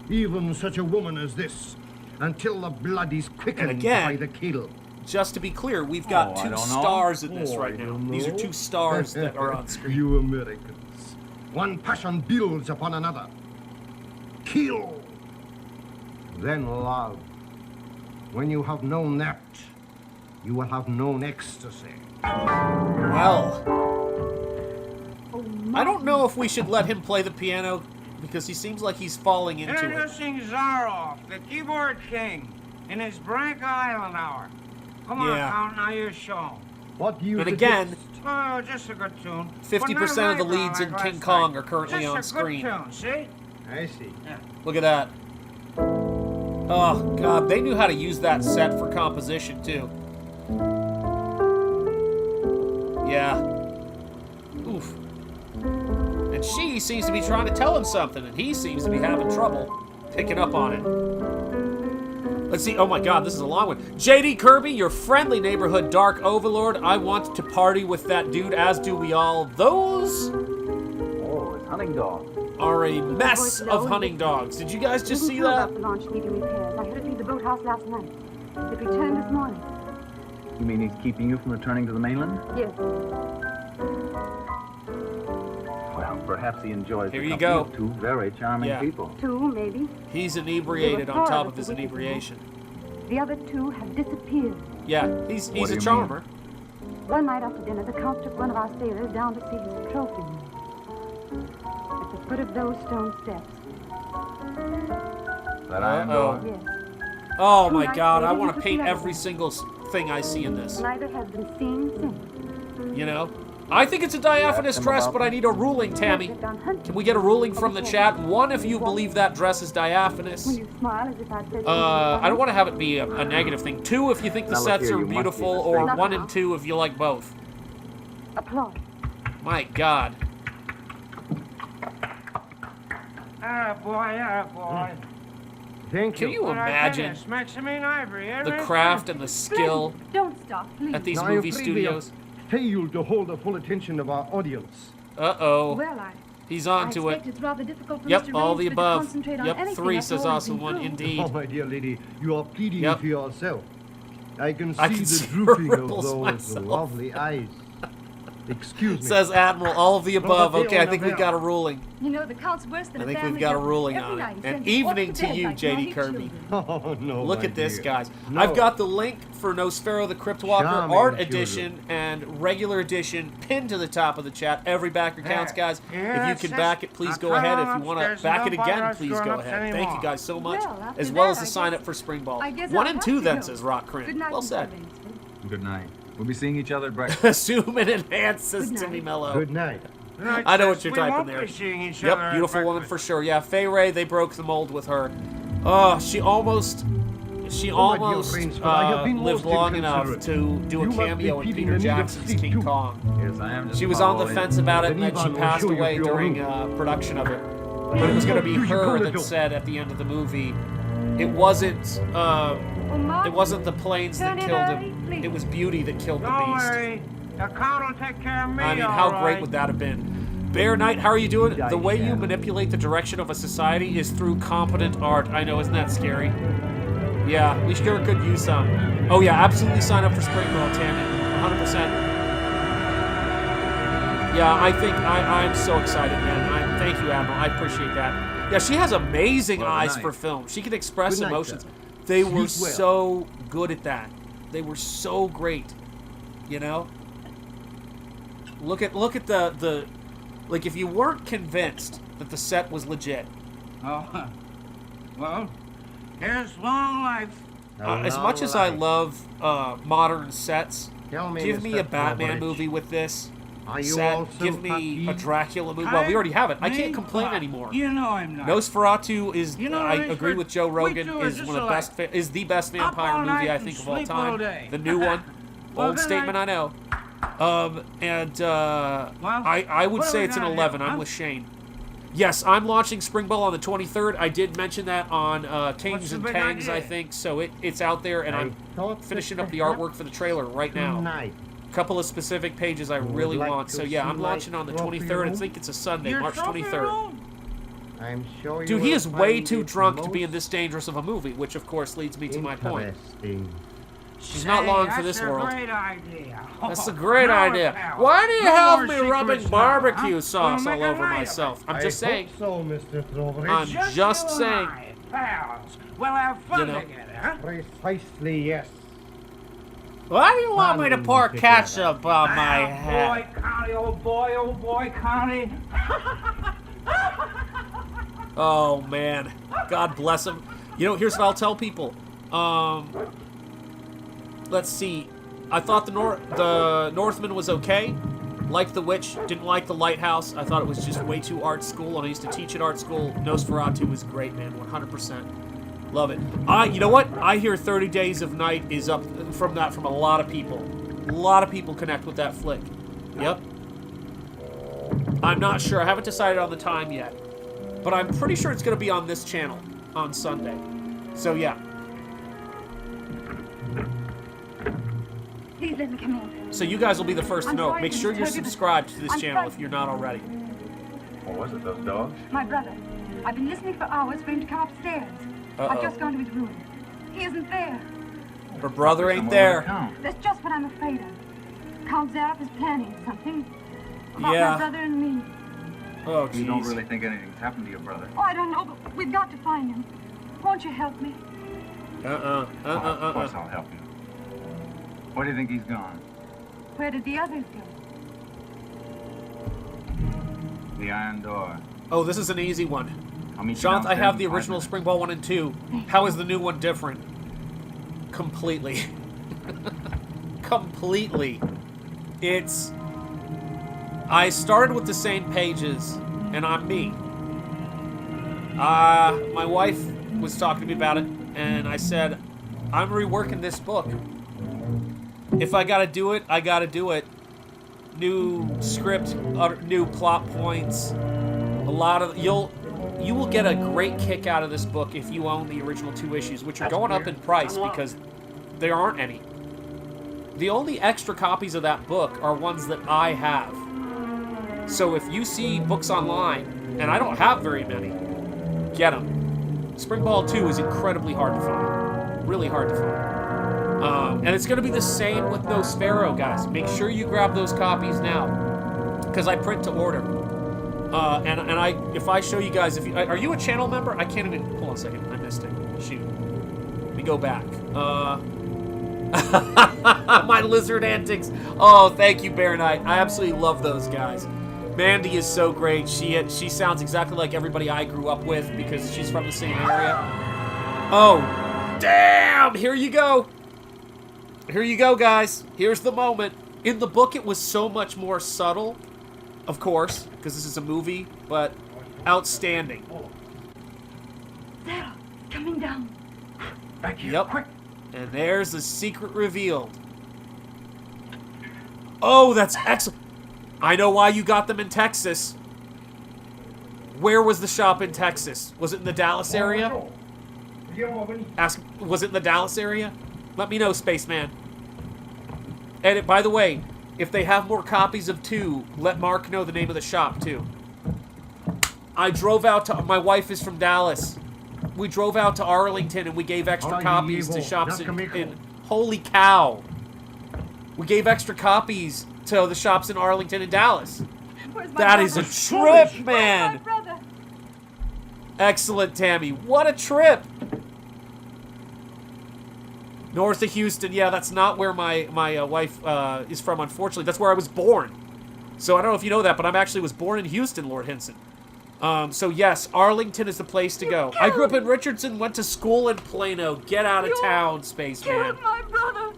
Even such a woman as this, until the blood is quickened again, by the kill. Just to be clear, we've got I two don't know. stars in this Oh, right I now. don't These are know. two stars that are on screen. You Americans. One passion builds upon another. Kill. Then love. When you have known that, you will have known ecstasy. Well, Oh, I don't know if we should let him play the piano because he seems like he's falling into it. Introducing Zaroff, the keyboard king, in his Branca Island hour. Come on, Yeah. Count, now you show him. What do you And again, Oh, just a good tune. 50% of the leads in King Kong are currently on just a screen. good tune, see? I see. Look at that. Oh, God, they knew how to use that set for composition, too. Yeah. Oof. And she seems to be trying to tell him something, and he seems to be having trouble picking up on it. Let's see. Oh, my God, this is a long one. J.D. Kirby, your friendly neighborhood dark overlord. I want to party with that dude, as do we all. Those Oh, it's hunting dog. are a mess of hunting dogs. Did you guys just see that? The launch needing repairs. I had it leave the boathouse last night. It returned this morning. You mean he's keeping you from returning to the mainland? Yes. Well, perhaps he enjoys Here the you company go. of two very charming Yeah. people. Two, maybe. He's inebriated There were on four top of of us his the week before. inebriation. The other two have disappeared. Yeah, he's What do a you charmer. One night after dinner, the Count took one of our sailors down to see his trophy room. At the foot of those stone steps. That iron Uh-oh. dog? Yes. Oh my Two God, nights I later, want he to paint took the every other single thing I see in this. Neither has been seen since. You know? I think it's a diaphanous dress, but I need a ruling, Tammy. Can we get a ruling from the chat? 1, if you believe that dress is diaphanous. I don't want to have it be a negative thing. 2, if you think the sets are beautiful, or 1 and 2 if you like both. Applaud. My God. Boy. Thank you. Can you imagine the craft and the skill Don't stop, please. at these Now, movie I'm afraid studios? failed to hold the full attention of our audience. Uh-oh. Well, He's on to it. it's rather difficult for Yep, Mr. all the Rainsford to above. concentrate on Yep, anything 3 after says all he's awesome been one, through. indeed. Oh, my dear lady, you are pleading Yep. for yourself. I can see I can the see drooping of ripples those myself. lovely eyes. Excuse me. Says Admiral, all of the above. Okay, I think we've got a ruling. You know, the Count's worse than I a think family we've got a devil. ruling Every on night it. he And sends you off evening to bed you, like J.D. naughty Kirby. children. Oh, no, Look my at this, dear. guys. No. I've got the link for Nosfero the Crypt Walker Charming Art children. Edition and regular edition pinned to the top of the chat. Every backer counts, guys. If you can back it, please go ahead. If you want to back it again, please go ahead. Thank you guys so much. Well, after As well that, as the I sign guess- up for Springball. I guess 1 I'll and have 2 to then, go. says Rock Good Crim. night, Well Mr. said. Rainsford. Good night. We'll be seeing each other at breakfast. Assume and enhance, says Good night. Timmy Mello. Good night. I know what you're typing there. Yep, beautiful woman for sure. Yeah, Fay Ray, they broke the mold with her. Oh, she almost Oh, my dear Rainsford, I have been lived most long enough inconsiderate. to do a You must be cameo in feeling Peter the need of Jackson's sleep, King too. Kong. Yes, I am just She was on the following. fence about it, and then Then she Ivan will passed show you away your during room. production of it. But it was going to be Do you her call that it said at the end of the movie, it wasn't the planes that killed him. It was beauty that killed the Don't beast. worry. The Count will take care of me. I mean, all how right. great would that have been? Bear Knight, how are you doing? The way you manipulate the direction of a society is through competent art. I know, isn't that scary? Yeah, we sure could use some. Oh yeah, absolutely sign up for Springball, Tammy. 100%. Yeah, I think I'm so excited, man. Thank you, Admiral. I appreciate that. Yeah, she has amazing eyes for film. She can express Good night, emotions. sir. They were Sleep well. so good at that. They were so great. You know? Look at the like, if you weren't convinced that the set was legit. Oh, well, here's long life. As much as I love modern sets, Tell me, give me Mr. a Batman Trowbridge, movie with this are you set. also Give me happy? a Dracula movie. Well, we already have it. I can't complain anymore. You know I'm not. Nosferatu is, You know, I Rainsford, agree with Joe Rogan, we two are is just one of the alike. best, is the best Up vampire all night movie I and think of all sleep all time. day. The new one. Well, Bold good statement, night. I know. I would what do say we it's an got 11. here, I'm huh? with Shane. Yes, I'm launching Springball on the 23rd. I did mention that on Kings the and big Tangs, idea? I think. So it's out there, and I'm thought finishing that up the artwork for the trailer right now. Tonight. A couple of specific pages I really like want. to So yeah, see I'm my launching on the trophy 23rd. I room? think it's a Sunday, Your March trophy 23rd. room? I'm sure you Dude, he will is way find too it drunk to be in most this dangerous of a movie, which of course leads me to my point. interesting. She's not long for this That's world. a great idea. That's a great Now, idea. pal, Why do you no have more me secrets rubbing now, barbecue huh? sauce We'll all make a over night of myself? it. I'm just saying. Hope so, Mr. Trowbridge. I'm just you saying. and I, pals. We'll have fun You know. together, huh? Precisely, yes. Why do you want me to pour Together. ketchup on my Ah, hat? boy, Connie, old boy, Connie. Oh man, God bless him. You know, here's what I'll tell people. Let's see. I thought the Northman was okay. Liked The Witch. Didn't like The Lighthouse. I thought it was just way too art school, and I used to teach at art school. Nosferatu was great, man. 100%. Love it. You know what? I hear 30 Days of Night is up from that from a lot of people. A lot of people connect with that flick. Yep. I'm not sure. I haven't decided on the time yet. But I'm pretty sure it's going to be on this channel on Sunday. So, yeah. Please let me come in. So you guys will be the first to I'm know. sorry Make to sure you're disturb you, but subscribed to this I'm channel if frightened. you're not already. What was it, those dogs? My brother. I've been listening for hours for him to come upstairs. I've Uh-oh. just gone to his room. He isn't there. Her brother ain't Someone there. would come. That's just what I'm afraid of. Count Zaref is planning something about Yeah. my brother and me. Oh, You don't jeez. really think anything's happened to your brother? Oh, I don't know, but we've got to find him. Won't you help me? Of course I'll help you. Where do you think he's gone? Where did the others go? The Iron Door. Oh, this is an easy one. I'll meet you Sean, I downstairs have in the 5 original minutes. Springball 1 and 2. How is the new one different? Completely. Completely. It's I started with the same pages, and I'm me. My wife was talking to me about it, and I said, I'm reworking this book. If I gotta do it, I gotta do it. New script, new plot points, a lot of... You will get a great kick out of this book if you own the original 2 issues, which are going up in price because there aren't any. The only extra copies of that book are ones that I have. So if you see books online, and I don't have very many, get them. Springball 2 is incredibly hard to find. Really hard to find. And it's going to be the same with Nosfero, guys. Make sure you grab those copies now, because I print to order. If I show you guys, are you a channel member? I can't even, hold on a second, I missed it. Shoot. Let me go back. My lizard antics. Oh, thank you, Bear Knight. I absolutely love those guys. Mandy is so great. She sounds exactly like everybody I grew up with because she's from the same area. Oh, damn! Here you go. Here you go, guys. Here's the moment. In the book, it was so much more subtle. Of course, because this is a movie, but outstanding. Sarah, coming down. Back here, yep. Quick. And there's the secret revealed. Oh, that's excellent. I know why you got them in Texas. Where was the shop in Texas? Was it in the Dallas area? Was it in the Dallas area? Let me know, Spaceman. And by the way, if they have more copies of 2, let Mark know the name of the shop, too. I drove out to... My wife is from Dallas. We drove out to Arlington, and we gave extra copies to shops in... Holy cow. We gave extra copies to the shops in Arlington and Dallas. That is a trip, man. Excellent, Tammy. What a trip. North of Houston, yeah, that's not where my wife is from, unfortunately. That's where I was born. So I don't know if you know that, but I actually was born in Houston, Lord Hinson. So yes, Arlington is the place to go. I grew up in Richardson, went to school in Plano. Get out of town, Spaceman. My brother.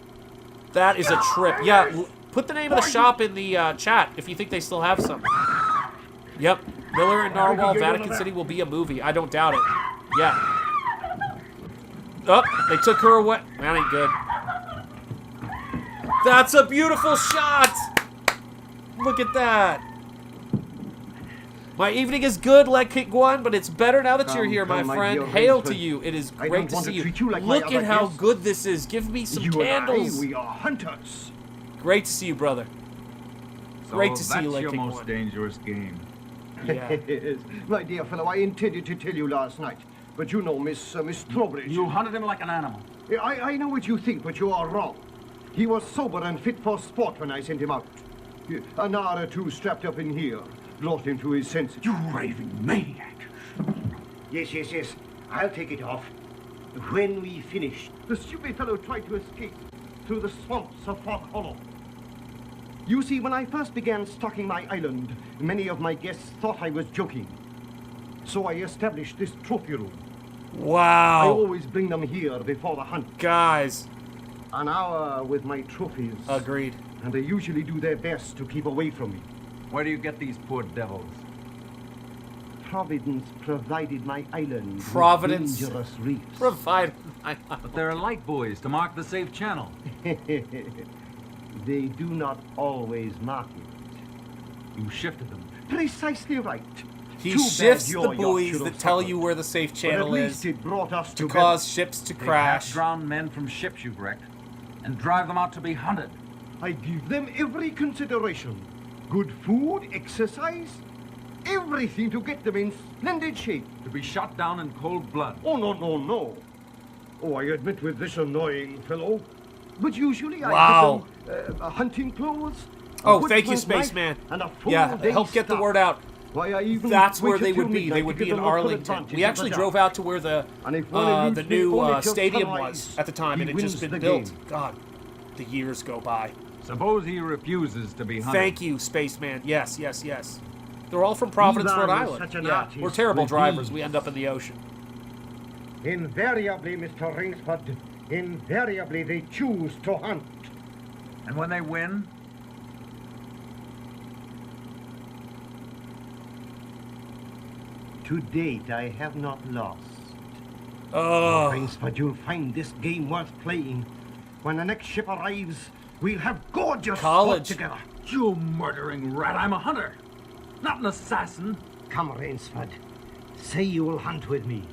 That is a trip. Yeah, put the name of the shop in the chat if you think they still have some. Yep, Miller and Narwhal, Vatican City will be a movie. I don't doubt it. Yeah. Oh, they took her away. That ain't good. That's a beautiful shot! Look at that. My evening is good, like King Guan, but it's better now that you're here, my friend. Hail to you. It is great to see you. Look at how good this is. Give me some candles. We are hunters. Great to see you, brother. Great to see you, like King Guan. That's your most dangerous game. Yeah. Yes. My dear fellow, I intended to tell you last night. But you know, Miss Trowbridge. You hunted him like an animal. I know what you think, but you are wrong. He was sober and fit for sport when I sent him out. An hour or 2 strapped up in here, brought him to his senses. You raving maniac. Yes. I'll take it off. When we finished, the stupid fellow tried to escape through the swamps of Fog Hollow. You see, when I first began stocking my island, many of my guests thought I was joking. So I established this trophy room. Wow. I always bring them here before the hunt. Guys. An hour with my trophies. Agreed. And they usually do their best to keep away from me. Where do you get these poor devils? Providence provided my island Providence with dangerous reefs. Provided my But there are light buoys to mark the safe channel. They do not always mark it. You shifted them. Precisely right. He shifts the buoys that tell you where the safe channel is to cause ships to crash. They drown men from ships you've wrecked and drive them out to be hunted. I give them every consideration. Good food, exercise, everything to get them in splendid shape. To be shot down in cold blood. Oh, no. Oh, I admit with this annoying fellow. But usually wow. I give them hunting clothes. Oh, thank you, Spaceman. Yeah, help get the word out. That's where they would be. They would be in Arlington. We actually drove out to where the new stadium was at the time, and it had just been built. God, the years go by. Suppose he refuses to be hunted. Thank you, Spaceman. Yes. They're all from Providence, Rhode Island. Yeah, we're terrible drivers. We end up in the ocean. Invariably, Mr. Ringsford, invariably they choose to hunt. And when they win? To date, I have not lost. Oh. Rainsford, you'll find this game worth playing. When the next ship arrives, we'll have gorgeous sport together. You murdering rat, I'm a hunter, not an assassin. Come, Rainsford. Say you will hunt with me.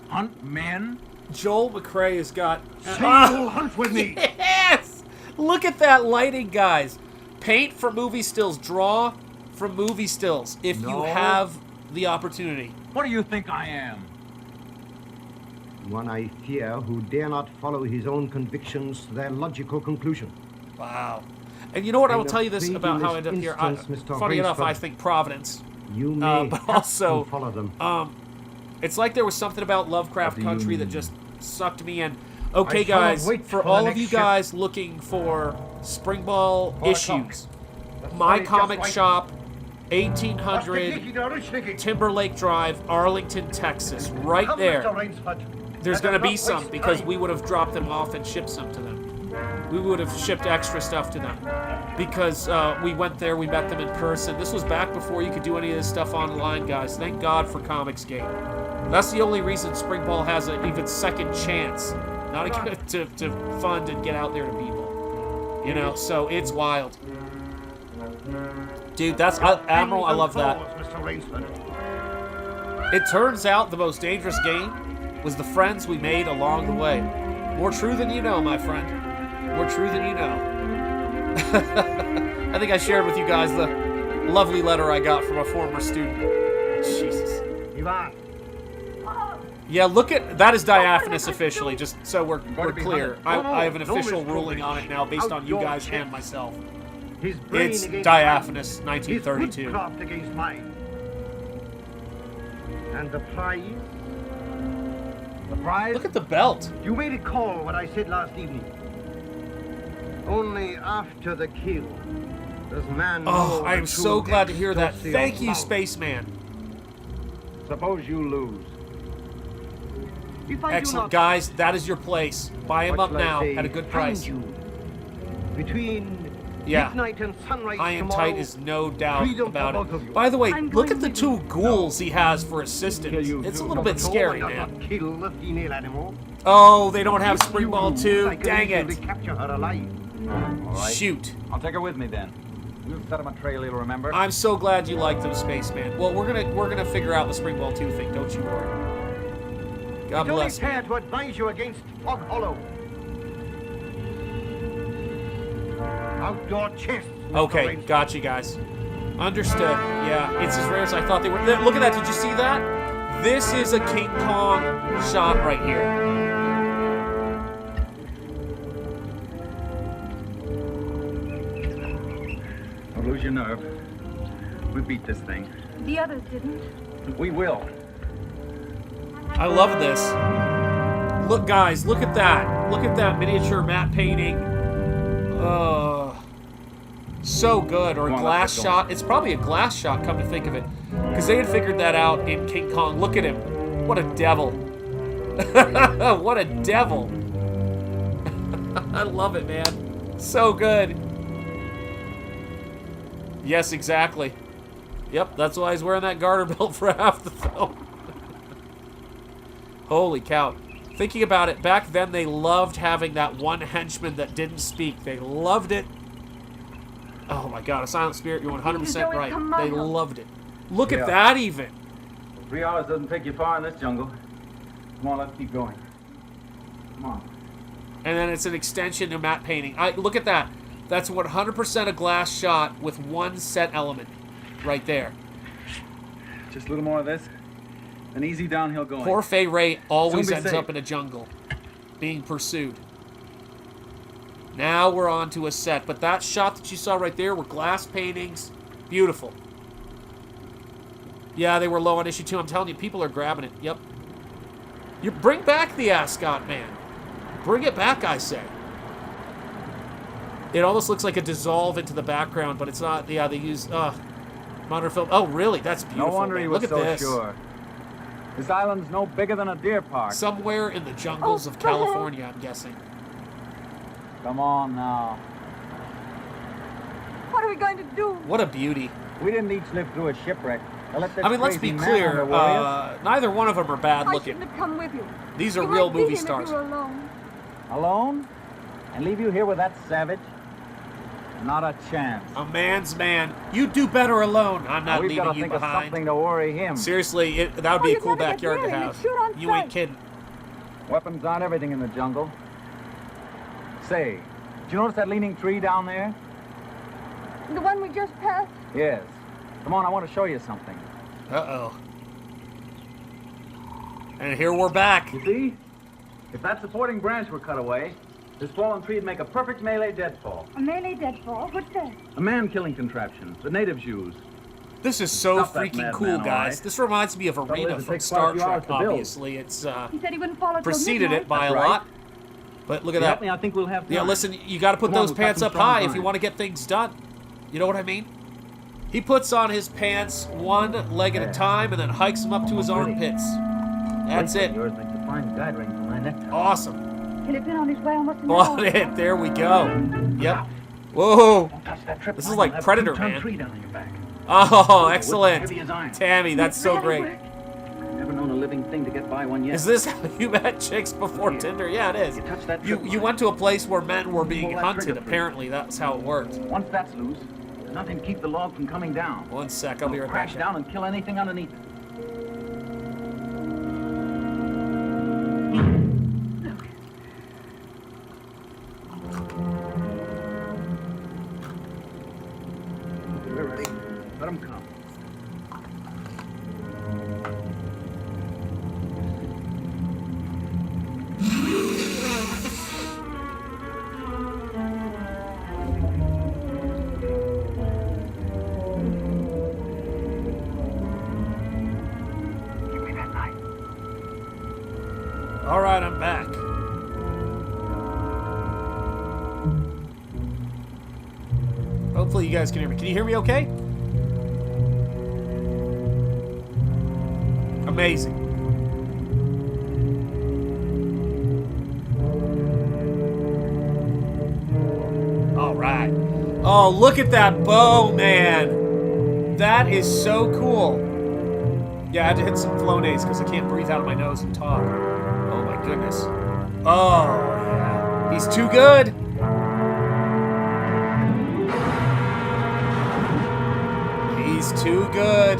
Hunt men? Joel McRae has got... Say you will hunt with me. Yes! Look at that lighting, guys. Paint from movie stills. Draw from movie stills if you have the opportunity. What do you think I am? One I fear who dare not follow his own convictions to their logical conclusion. Wow. And you know what, I will tell you this about how I ended up here. Funny enough, I think Providence. You may but also, follow them. It's like there was something about Lovecraft Country that just sucked me in. Okay, guys, for all of you guys looking for Springball issues, My Comic Shop, 1800 Timberlake Drive, Arlington, Texas, right there. There's going to be some because we would have dropped them off and shipped some to them. We would have shipped extra stuff to them because we went there, we met them in person. This was back before you could do any of this stuff online, guys. Thank God for Comicsgate. That's the only reason Springball has an even second chance, not to fund and get out there to people. You know, so it's wild. Dude, that's Admiral, I love that. It turns out the most dangerous game was the friends we made along the way. More true than you know, my friend. More true than you know. I think I shared with you guys the lovely letter I got from a former student. Jesus. Ivan. Yeah, look at... That is diaphanous officially, just so we're clear. I have an official ruling on it now based on you guys and myself. It's diaphanous, 1932. Against mine. And the prize? The prize? Look at the belt. You may recall what I said last evening. Only after the kill does man know I am so glad to hear that. Thank you, Spaceman. Suppose you lose. Excellent, guys. That is your place. Buy them up now at a good price. Between midnight and sunrise High and tomorrow, tight is no doubt about it. By the way, look at the two ghouls he has for assistants. It's a little bit scary, man. Kill the female animal. Oh, they don't have Springball 2? Dang it. Capture her alive. Right. Shoot. I'll take her with me then. We'll set him a trail, you'll remember. I'm so glad you liked them, Spaceman. Well, we're gonna figure out the Springball 2 thing. Don't you worry. God bless. It's only fair to advise you against Fog Hollow. Outdoor chests. Okay, got you guys. Understood. Yeah, it's as rare as I thought they were. Look at that. Did you see that? This is a King Kong shot right here. Don't lose your nerve. We beat this thing. The others didn't. We will. I love this. Look, guys, look at that. Look at that miniature matte painting. So good. Or a glass shot. It's probably a glass shot, come to think of it. Because they had figured that out in King Kong. Look at him. What a devil. What a devil. I love it, man. So good. Yes, exactly. Yep, that's why he's wearing that garter belt for half the film. Holy cow. Thinking about it, back then they loved having that one henchman that didn't speak. They loved it. Oh my god, a silent spirit, you're 100% right. They loved it. Look at that even. 3 hours doesn't take you far in this jungle. Come on, let's keep going. Come on. And then it's an extension of matte painting. Look at that. That's 100% a glass shot with one set element right there. Just a little more of this. An easy downhill going. Poor Fay Ray always ends up in a jungle, being pursued. Now we're on to a set. But that shot that you saw right there were glass paintings. Beautiful. Yeah, they were low on issue 2. I'm telling you, people are grabbing it. Yep. You bring back the Ascot, man. Bring it back, I say. It almost looks like a dissolve into the background, but it's not. Yeah, they use modern film. Oh, really? That's beautiful. No wonder man. he was Look at so this. sure. This island's no bigger than a deer park. Somewhere in the jungles of California, I'm guessing. Come on now. What are we going to do? What a beauty. We didn't each live through a shipwreck. I mean, let's be clear. Neither one of them are bad I looking. shouldn't have come with you. These are You real might beat movie him if stars. you were alone. Alone? And leave you here with that savage? Not a chance. A man's man. You do better alone. I'm not We've leaving got to you think of behind. something to worry him. Seriously, that would be a cool backyard to have. You ain't kidding. Weapons aren't everything in the jungle. Say, did you notice that leaning tree down there? The one we just passed? Yes. Come on, I want to show you something. Uh-oh. And here we're back. You see? If that supporting branch were cut away, this fallen tree would make a perfect melee deadfall. A melee deadfall? What's that? A man-killing contraption the natives use. This is so Stop that freaking madman, cool, all guys. right. This reminds me of Trouble Arena is, it from takes quite a Star few hours Trek, to build. obviously. It's He said he wouldn't follow till preceded midnight. it by a That's right. lot. But look at You that. help me, I think we'll have time. Yeah, listen, you got to put Come on, those we've got pants some up strong high if time. you want to get things done. You know what I mean? He puts on his pants one leg at a time and then hikes them up to his armpits. That's it. Yours makes a fine guide ring for my necktie. Awesome. He'll have been on his way almost an On hour. it. There we go. Yep. Whoa. Don't touch that trip This line, is like you'll have a Predator, two-ton man. tree down on your back. Oh, Wood's excellent. heavy as iron. Tammy, that's so great. Never known a living thing to get by one yet. Is this how you met chicks before Tinder? Yeah, it is. You touch that You trip you line. went to a place where men were being Pull that hunted. trigger free. Apparently, that's how it worked. Once that's loose, there's nothing to keep the log from coming down. One sec, I'll be It'll right crash back. down and kill anything underneath it. We're ready. Let them come. Give me that knife. All right, I'm back. Hopefully you guys can hear me. Can you hear me okay? Amazing. All right. Oh, look at that bow, man. That is so cool. Yeah, I had to hit some Flonase because I can't breathe out of my nose and talk. Oh, my goodness. Oh, yeah. He's too good. He's too good.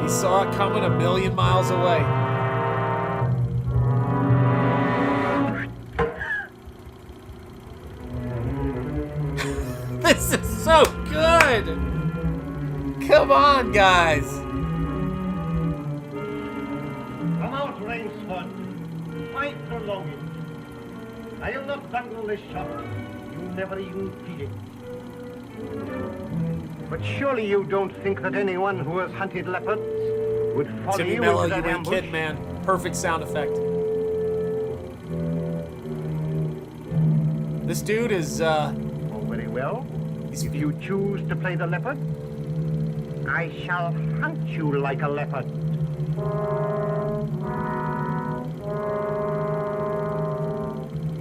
He saw it coming a million miles away. This is so good. Come on, guys. Come out, Rainsford. Fight for longing. I'll not bungle this shot. You never even feel it. But surely you don't think that anyone who has hunted leopards would follow Timmy you Mello, into you that ain't ambush? kidding, man. Perfect sound effect. This dude is, Oh, very well. he's If you choose to play the leopard, I shall hunt you like a leopard.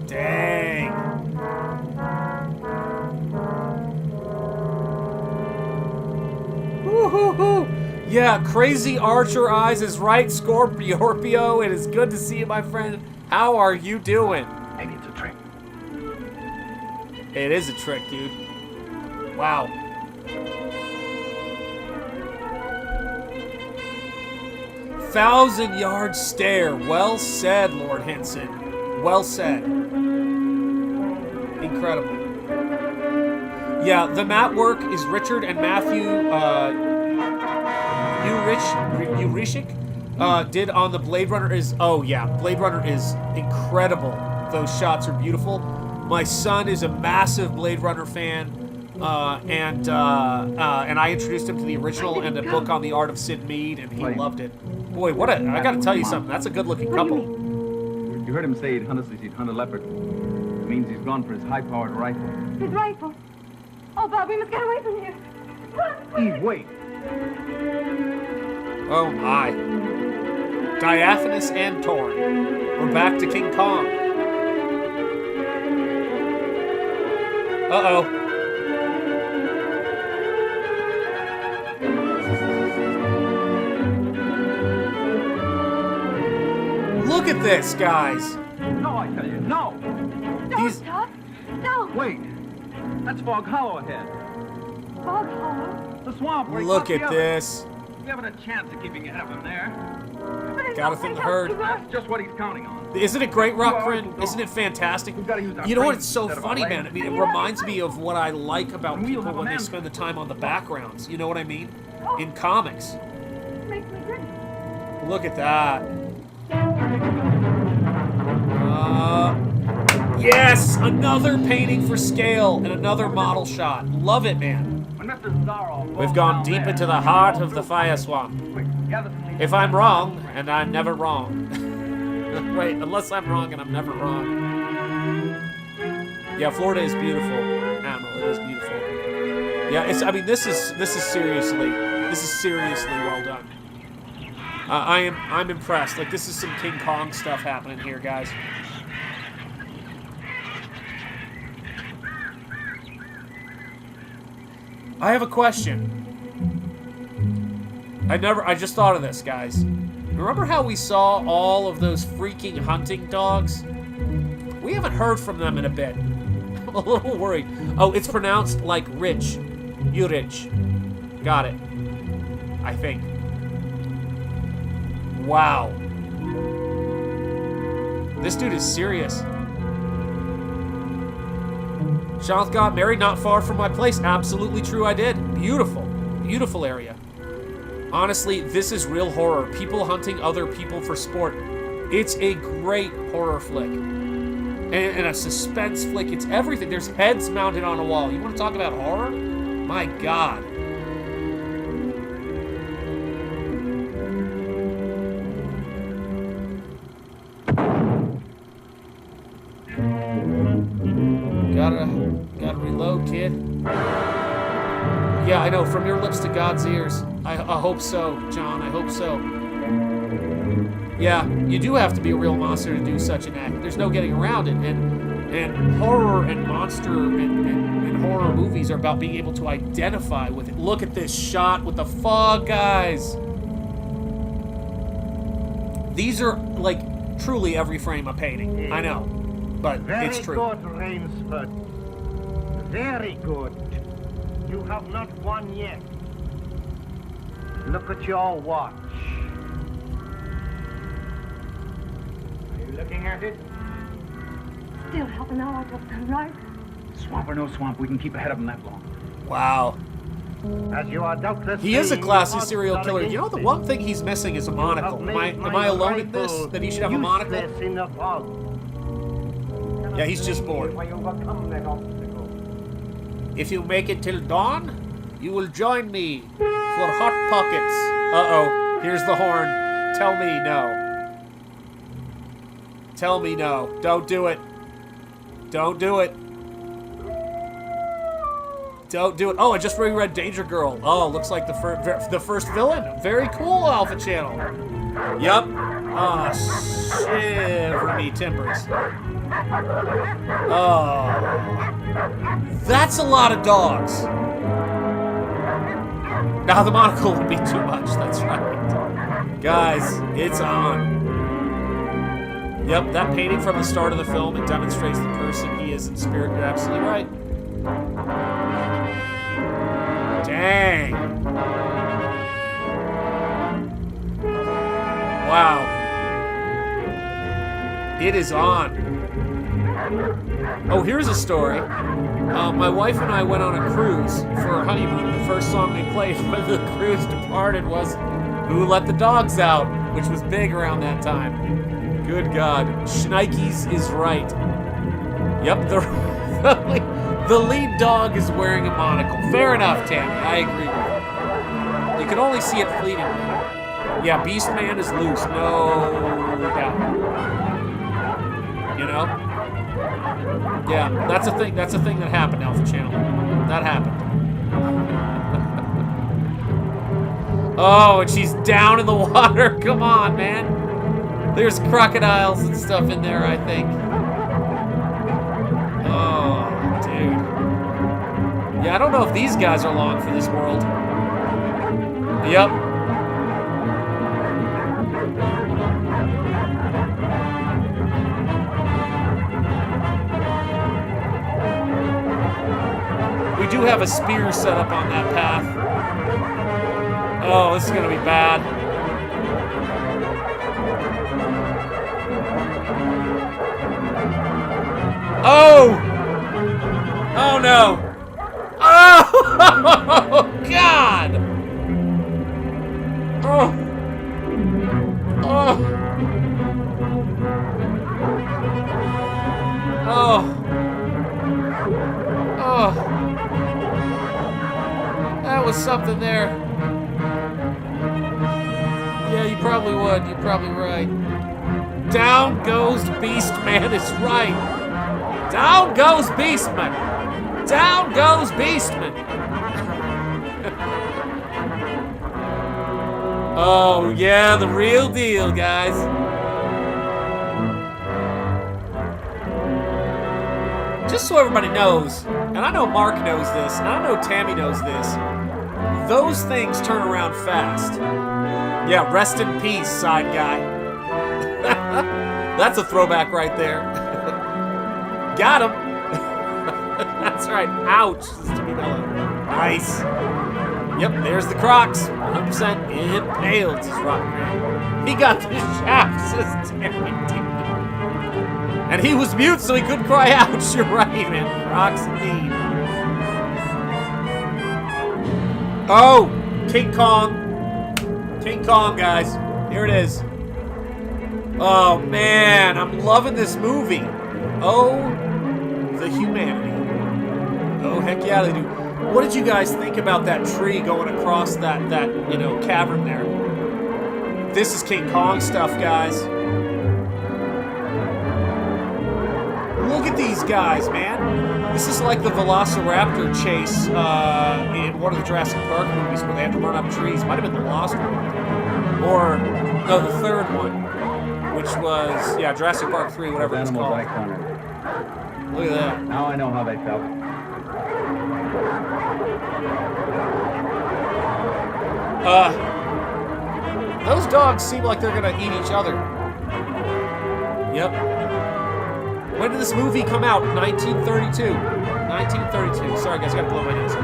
dang. Woo-hoo-hoo. Yeah, Crazy Archer Eyes is right, Scorpio. It is good to see you, my friend. How are you doing? Maybe it's a trick. It is a trick, dude. Wow. Thousand-yard stare. Well said, Lord Henson. Well said. Incredible. Yeah, the mat work is Richard and Matthew Urishik did on the Blade Runner is, oh yeah, Blade Runner is incredible. Those shots are beautiful. My son is a massive Blade Runner fan, and I introduced him to the original and a book on the art of Sid Mead, and he loved it. Boy, what a, I gotta tell you something, that's a good-looking couple. You heard him say he'd hunt a leopard. It means he's gone for his high-powered rifle. His rifle. Oh, Bob, we must get away from here. Eve, wait. Oh my. Diaphanous and torn. We're back to King Kong. Uh-oh. this, guys. No, I tell you, no! These... Tough. No. Wait, that's Fog Hollow ahead. Fog Hollow. The swamp where he Look caught at the this. We haven't a chance of keeping ahead of him there. Got a thing heard. That's just what he's counting on. Isn't it great, Rockrin? Isn't it fantastic? You know what? It's so funny, man. I mean, it reminds me of what I like about people when they spend the time on the backgrounds. You know what I mean? In comics. Makes me drink. Look at that. Yes! Another painting for scale and another model shot. Love it, man. We've gone deep into the heart of the fire swamp. If I'm wrong, and I'm never wrong. Wait, unless I'm wrong and I'm never wrong. Yeah, Florida is beautiful. Admiral, it is beautiful. Yeah, it's. I mean, this is seriously well done. I'm impressed. Like, this is some King Kong stuff happening here, guys. I have a question. I just thought of this, guys. Remember how we saw all of those freaking hunting dogs? We haven't heard from them in a bit. I'm a little worried. Oh, it's pronounced like rich. Urich. Got it. I think. Wow. This dude is serious. Shanth got married not far from my place. Absolutely true, I did. Beautiful. Beautiful area. Honestly, this is real horror. People hunting other people for sport. It's a great horror flick. And a suspense flick. It's everything. There's heads mounted on a wall. You want to talk about horror? My God. Gotta reload, kid. Yeah, I know. From your lips to God's ears. I hope so, John. I hope so. Yeah, you do have to be a real monster to do such an act. There's no getting around it. And horror and monster and horror movies are about being able to identify with it. Look at this shot with the fog, guys. These are, like, truly every frame a painting. I know. But it's true. Very good, Rainsford. Very good. You have not won yet. Look at your watch. Are you looking at it? Still half an hour till sunrise. Swamp or no swamp, we can keep ahead of him that long. Wow. As you are doubtless He is a saying, classy odds serial are killer. You know, the one thing he's missing is a monocle. Am I alone in this? That he should have a monocle? In the fog. Yeah, he's just bored. If I overcome that obstacle. If you make it till dawn, you will join me for Hot Pockets. Uh-oh. Here's the horn. Tell me no. Tell me no. Don't do it. Don't do it. Don't do it. Oh, I just reread Danger Girl. Oh, looks like the first villain. Very cool, Alpha Channel. Yup. Ah, shiver me timbers. Oh. That's a lot of dogs. Now the monocle would be too much. That's right. Guys, it's on. Yep, that painting from the start of the film, it demonstrates the person he is in spirit. You're absolutely right. Dang. Wow. It is on. Oh, here's a story. My wife and I went on a cruise for our honeymoon. The first song they played when the cruise departed was Who Let the Dogs Out, which was big around that time. Good God. Schneikes is right. Yep, the lead dog is wearing a monocle. Fair enough, Tammy. I agree with you. You can only see it fleetingly. Yeah, Beastman is loose. No doubt. You know? Yeah, that's a thing. That's a thing that happened, Alpha Channel. That happened. Oh, and she's down in the water. Come on, man. There's crocodiles and stuff in there, I think. Oh, dude. Yeah, I don't know if these guys are long for this world. Yep. We do have a spear set up on that path. Oh, this is gonna be bad. Oh! Oh no! Oh! God! Oh! Oh! Oh! Oh! That was something there. Yeah, you probably would. You're probably right. Down goes Beastman is right. Down goes Beastman. Down goes Beastman. Oh, yeah, the real deal, guys. Just so everybody knows, and I know Mark knows this, and I know Tammy knows this, those things turn around fast. Yeah, rest in peace, side guy. That's a throwback right there. Got him. That's right. Ouch. Nice. Yep, there's the Crocs. 100% impaled, says Rock Man. He got the shaft, says Terry D. And he was mute, so he couldn't cry out. You're right, man. Crocs indeed. Oh, King Kong. King Kong, guys. Here it is. Oh, man. I'm loving this movie. Oh, the humanity. Oh, heck yeah, they do. What did you guys think about that tree going across that you know, cavern there? This is King Kong stuff, guys. Look at these guys, man. This is like the Velociraptor chase in one of the Jurassic Park movies where they had to run up trees. Might have been the Lost one. Or, no, the third one, which was, yeah, Jurassic Park 3, whatever it's called. Look at that. Now I know how they felt. Those dogs seem like they're gonna eat each other. Yep. When did this movie come out? 1932. 1932. Sorry guys, I gotta blow my nose.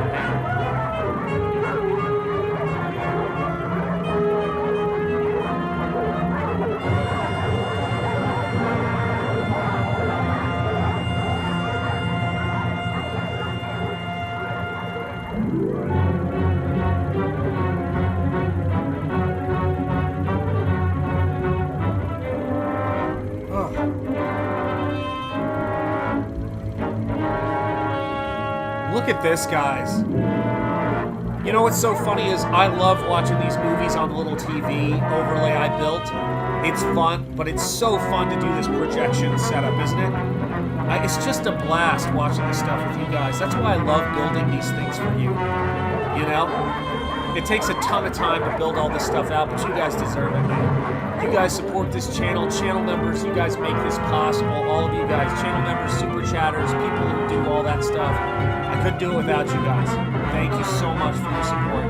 Look at this, guys. You know what's so funny is I love watching these movies on the little TV overlay I built. It's fun, but it's so fun to do this projection setup, isn't it? It's just a blast watching this stuff with you guys. That's why I love building these things for you. You know? It takes a ton of time to build all this stuff out, but you guys deserve it, man. You guys support this channel. Channel members, you guys make this possible. All of you guys. Channel members, super chatters, people who do all that stuff. I couldn't do it without you guys. Thank you so much for your support.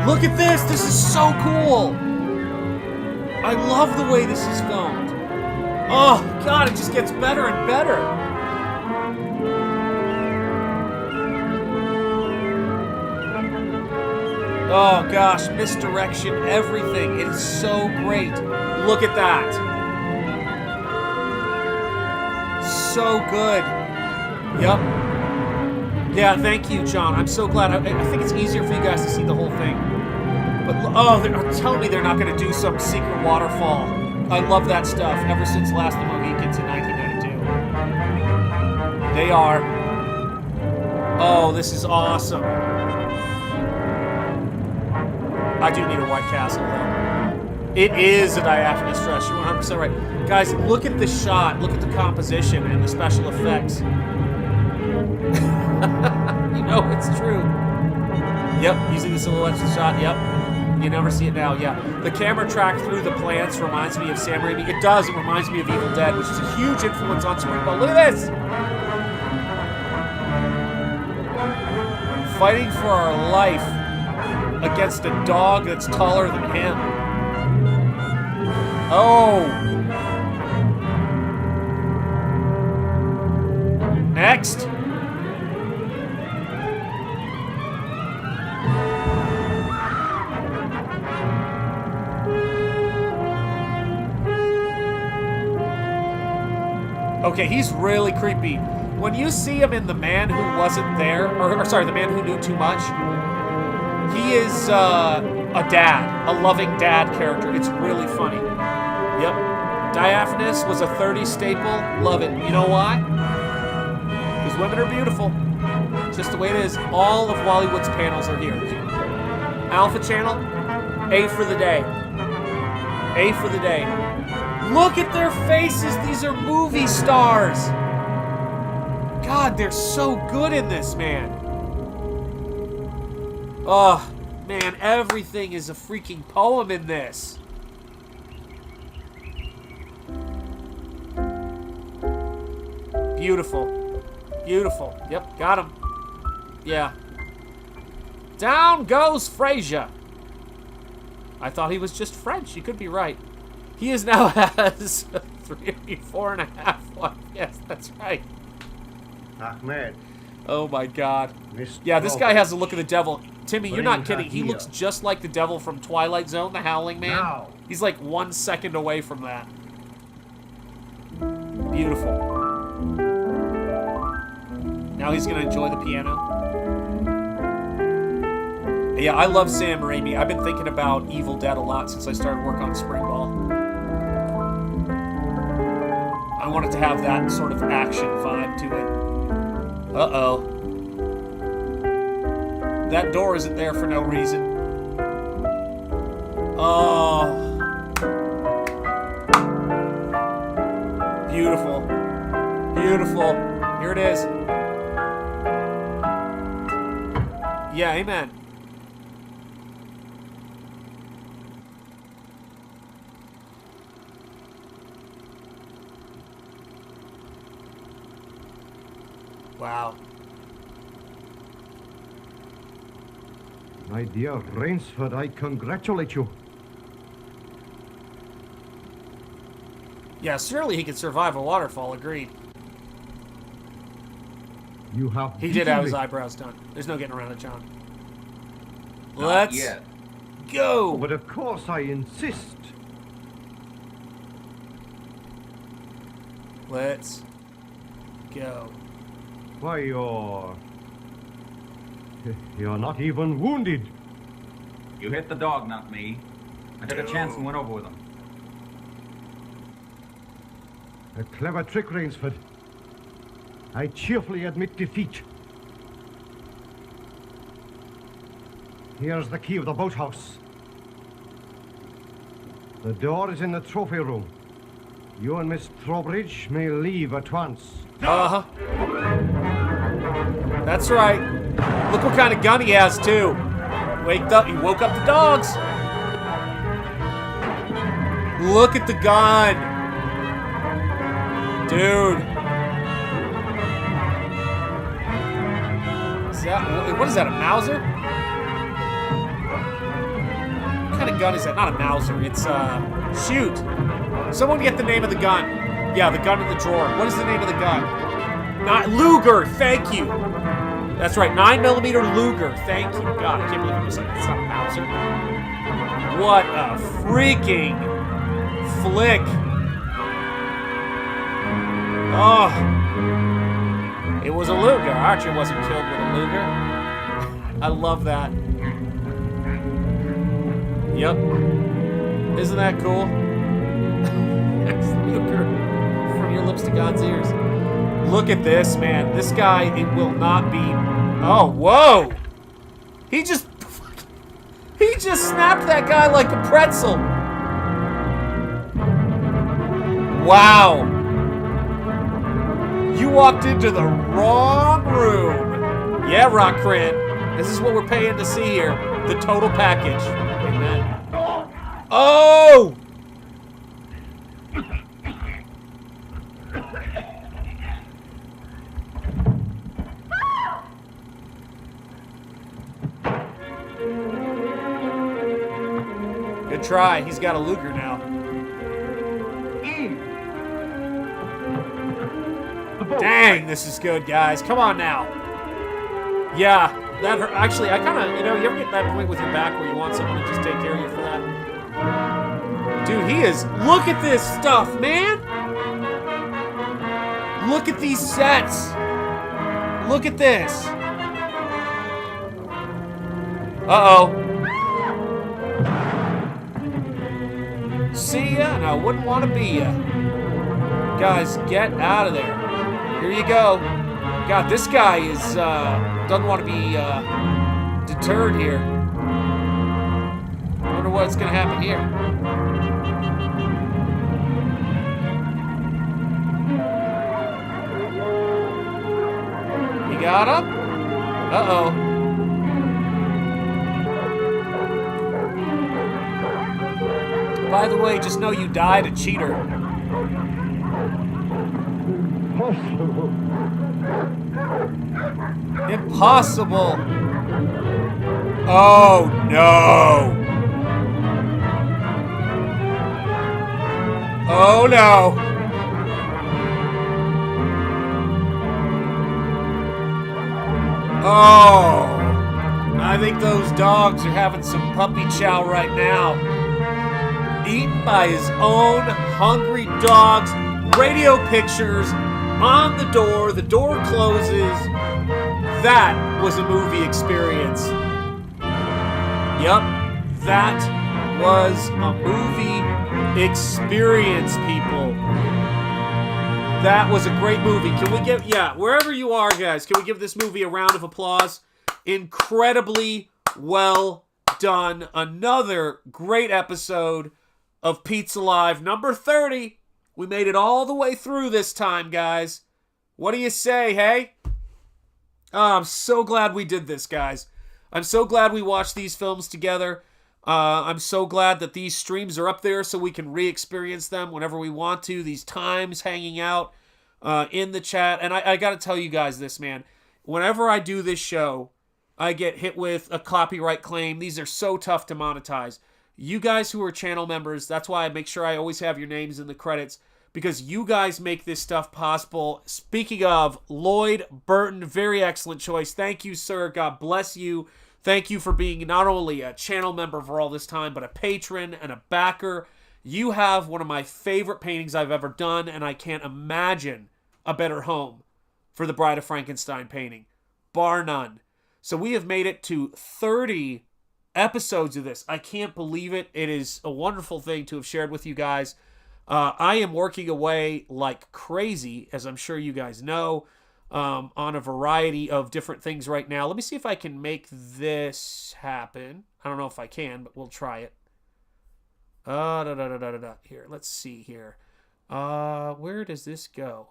Look at this! This is so cool! I love the way this is filmed. Oh, God, it just gets better and better. Oh, gosh, misdirection, everything. It is so great. Look at that. So good. Yep. Yeah, thank you, John. I'm so glad. I think it's easier for you guys to see the whole thing. But, oh, tell me they're not going to do some secret waterfall. I love that stuff ever since Last of the Mohicans in 1992. They are. Oh, this is awesome. I do need a White Castle, though. It is a diaphanous dress. You're 100% right. Guys, look at the shot. Look at the composition and the special effects. You know it's true. Yep, using the silhouettes of the shot. Yep. You never see it now. Yeah. The camera track through the plants reminds me of Sam Raimi. It does. It reminds me of Evil Dead, which is a huge influence on SPRINGBALL. Look at this! Fighting for our life against a dog that's taller than him. Oh! Next! Okay, he's really creepy. When you see him in The Man Who Wasn't There, or sorry, The Man Who Knew Too Much, he is a dad, a loving dad character. It's really funny. Yep. Diaphanous was a 30s staple. Love it. You know why? Because women are beautiful. Just the way it is. All of Wallywood's panels are here. Alpha Channel, A for the day. A for the day. Look at their faces. These are movie stars. God, they're so good in this, man. Oh, man, everything is a freaking poem in this. Beautiful. Beautiful. Yep, got him. Yeah. Down goes Frasier. I thought he was just French. You could be right. He is now has 4.5 wives. Yes, that's right. Ahmed. Oh my God. Yeah, this guy has the look of the devil. Timmy, you're not kidding. He here. looks just like the devil from Twilight Zone, the Howling Man. Now. He's like 1 second away from that. Beautiful. Now he's gonna enjoy the piano. Yeah, I love Sam Raimi. I've been thinking about Evil Dead a lot since I started work on Springball. I wanted to have that sort of action vibe to it. Uh-oh. That door isn't there for no reason. Oh. Beautiful. Beautiful. Here it is. Yeah, amen. Wow. My dear Rainsford, I congratulate you. Yeah, surely he could survive a waterfall, agreed. You have He did have his eyebrows done. There's no getting around it, John. Not Let's yet. go! Oh, but of course I insist. Let's go. Why, you're not even wounded. You hit the dog, not me. I took a chance and went over with him. A clever trick, Rainsford. I cheerfully admit defeat. Here's the key of the boathouse. The door is in the trophy room. You and Miss Trowbridge may leave at once. Uh-huh. That's right. Look what kind of gun he has, too. He woke up the dogs. Look at the gun. Dude. What is that, a Mauser? What kind of gun is that? Not a Mauser, it's, shoot. Someone get the name of the gun. Yeah, the gun in the drawer. What is the name of the gun? Not Luger, thank you. That's right, 9mm Luger, thank you. God, I can't believe it was like, it's not a Mauser. What a freaking flick. Oh. It was a Luger. Archer wasn't killed with a Luger. I love that. Yep. Isn't that cool? Luger from your lips to God's ears. Look at this, man. This guy, it will not be... Oh, whoa! He just snapped that guy like a pretzel. Wow. You walked into the wrong room. Yeah, Rock Cran. This is what we're paying to see here. The total package. Amen. Oh! Good try. He's got a Luger now. Dang, this is good, guys. Come on now. Yeah, that hurt. Actually, I kind of, you ever get that point with your back where you want someone to just take care of you for that? Dude, he is, look at this stuff, man. Look at these sets. Look at this. Uh-oh. See ya, and I wouldn't want to be ya. Guys, get out of there. Here you go. God, this guy is, doesn't want to be, deterred here. I wonder what's gonna happen here. You got him? Uh-oh. By the way, just know you died a cheater. Impossible. Oh, no. Oh, no. Oh. I think those dogs are having some puppy chow right now. Eaten by his own hungry dogs. Radio pictures on the door closes. That was a movie experience. Yup, that was a movie experience, people. That was a great movie. Can we give, wherever you are, guys, can we give this movie a round of applause? Incredibly well done. Another great episode of Pizza Live, number 30. We made it all the way through this time, guys. What do you say, hey? Oh, I'm so glad we did this, guys. I'm so glad we watched these films together. I'm so glad that these streams are up there so we can re-experience them whenever we want to. These times hanging out in the chat. And I got to tell you guys this, man. Whenever I do this show, I get hit with a copyright claim. These are so tough to monetize. You guys who are channel members, that's why I make sure I always have your names in the credits, because you guys make this stuff possible. Speaking of, Lloyd Burton, very excellent choice. Thank you, sir. God bless you. Thank you for being not only a channel member for all this time, but a patron and a backer. You have one of my favorite paintings I've ever done, and I can't imagine a better home for the Bride of Frankenstein painting, bar none. So we have made it to 30 episodes of this. I can't believe it. It is a wonderful thing to have shared with you guys. I am working away like crazy, as I'm sure you guys know, on a variety of different things right now. Let me see if I can make this happen. I don't know if I can, but we'll try it. Here, let's see here. Where does this go?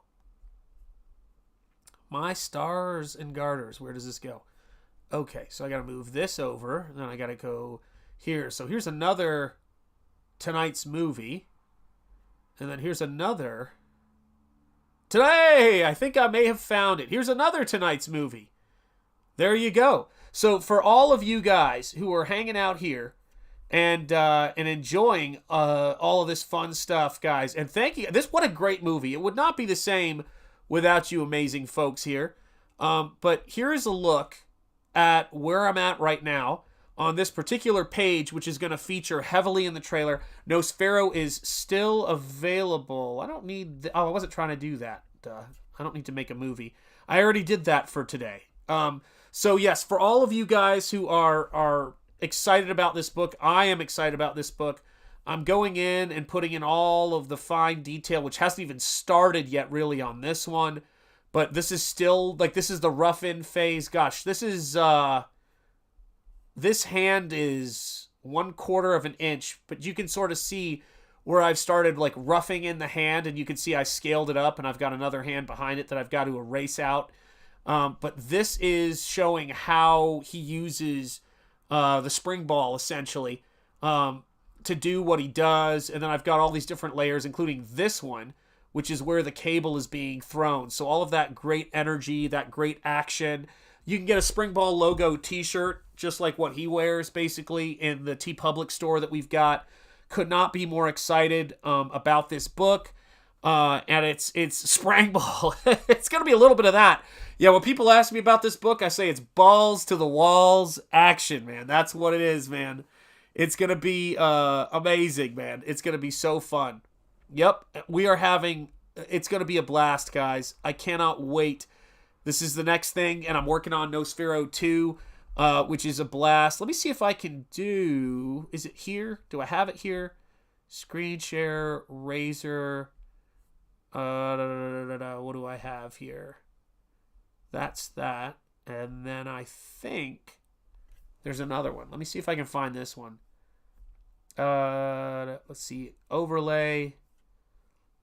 My stars and garters. Where does this go? Okay, so I got to move this over, and then I got to go here. So here's another tonight's movie. And then here's another. Today, I think I may have found it. Here's another tonight's movie. There you go. So for all of you guys who are hanging out here and enjoying all of this fun stuff, guys, and thank you. What a great movie. It would not be the same without you amazing folks here. But here is a look at where I'm at right now on this particular page, which is going to feature heavily in the trailer. Nosfero is still available. I don't need... I wasn't trying to do that. I don't need to make a movie. I already did that for today. So yes, for all of you guys who are excited about this book, I am excited about this book. I'm going in and putting in all of the fine detail, which hasn't even started yet really on this one. But this is still, like, this is the rough-in phase. Gosh, this is, this hand is 1/4 of an inch, but you can sort of see where I've started, like, roughing in the hand, and you can see I scaled it up, and I've got another hand behind it that I've got to erase out. But this is showing how he uses the spring ball, essentially, to do what he does. And then I've got all these different layers, including this one, which is where the cable is being thrown. So all of that great energy, that great action. You can get a Spring Ball logo t-shirt, just like what he wears, basically, in the TeePublic store that we've got. Could not be more excited about this book. And it's SPRINGBALL. It's going to be a little bit of that. Yeah, when people ask me about this book, I say it's balls to the walls action, man. That's what it is, man. It's going to be amazing, man. It's going to be so fun. Yep, we are having it's going to be a blast, guys. I cannot wait. This is the next thing, and I'm working on Nosfero 2, which is a blast. Let me see if I can do... Is it here? Do I have it here? Screen share, Razor. What do I have here? That's that. And then I think there's another one. Let me see if I can find this one. Let's see. Overlay.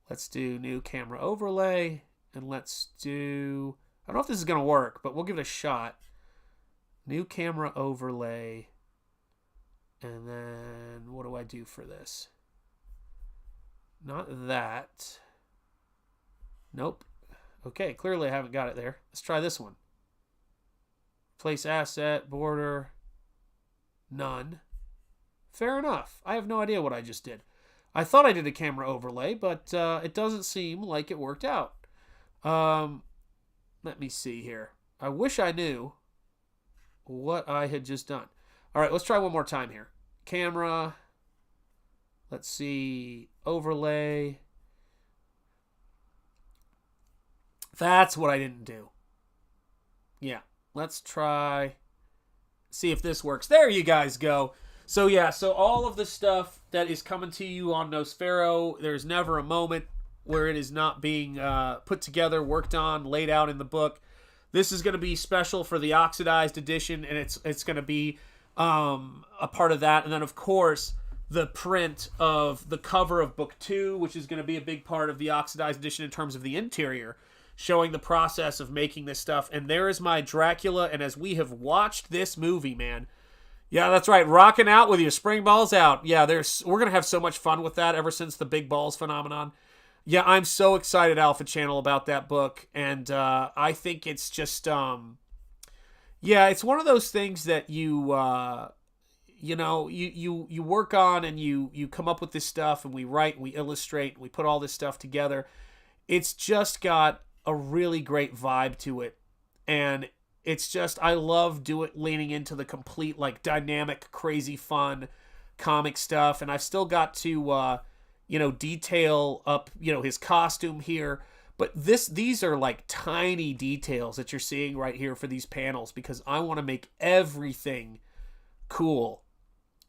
Let's do new camera overlay. And let's do... I don't know if this is going to work, but we'll give it a shot. New camera overlay. And then what do I do for this? Not that. Nope. Okay, clearly I haven't got it there. Let's try this one. Place asset, border, none. Fair enough. I have no idea what I just did. I thought I did a camera overlay, but it doesn't seem like it worked out. Let me see here. I wish I knew what I had just done. All right, let's try one more time here. Camera. Let's see. Overlay. That's what I didn't do. Yeah. Let's try. See if this works. There you guys go. So yeah, so all of the stuff that is coming to you on Nosfero, there's never a moment where it is not being put together, worked on, laid out in the book. This is going to be special for the oxidized edition, and it's going to be a part of that. And then, of course, the print of the cover of book 2, which is going to be a big part of the oxidized edition in terms of the interior, showing the process of making this stuff. And there is my Dracula, and as we have watched this movie, man, yeah, that's right, rocking out with your spring balls out. Yeah, we're going to have so much fun with that ever since the big balls phenomenon. Yeah, I'm so excited, Alpha Channel, about that book, and I think it's just, yeah, it's one of those things that you work on, and you come up with this stuff, and we write, and we illustrate, and we put all this stuff together. It's just got a really great vibe to it, and it's just, I love leaning into the complete, like, dynamic, crazy fun comic stuff, and I've still got to, detail up, his costume here. But these are like tiny details that you're seeing right here for these panels, because I want to make everything cool.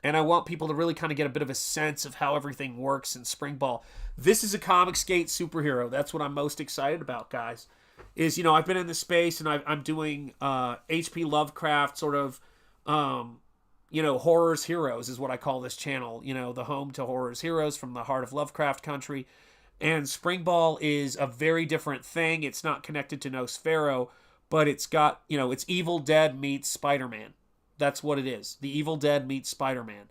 And I want people to really kind of get a bit of a sense of how everything works in Springball. This is a comic skate superhero. That's what I'm most excited about, guys. Is, I've been in the space, and I'm doing H.P. Lovecraft sort of, Horrors Heroes is what I call this channel. The home to Horrors Heroes from the heart of Lovecraft country. And Springball is a very different thing. It's not connected to Nosfero, but it's got, it's Evil Dead meets Spider-Man. That's what it is. The Evil Dead meets Spider-Man.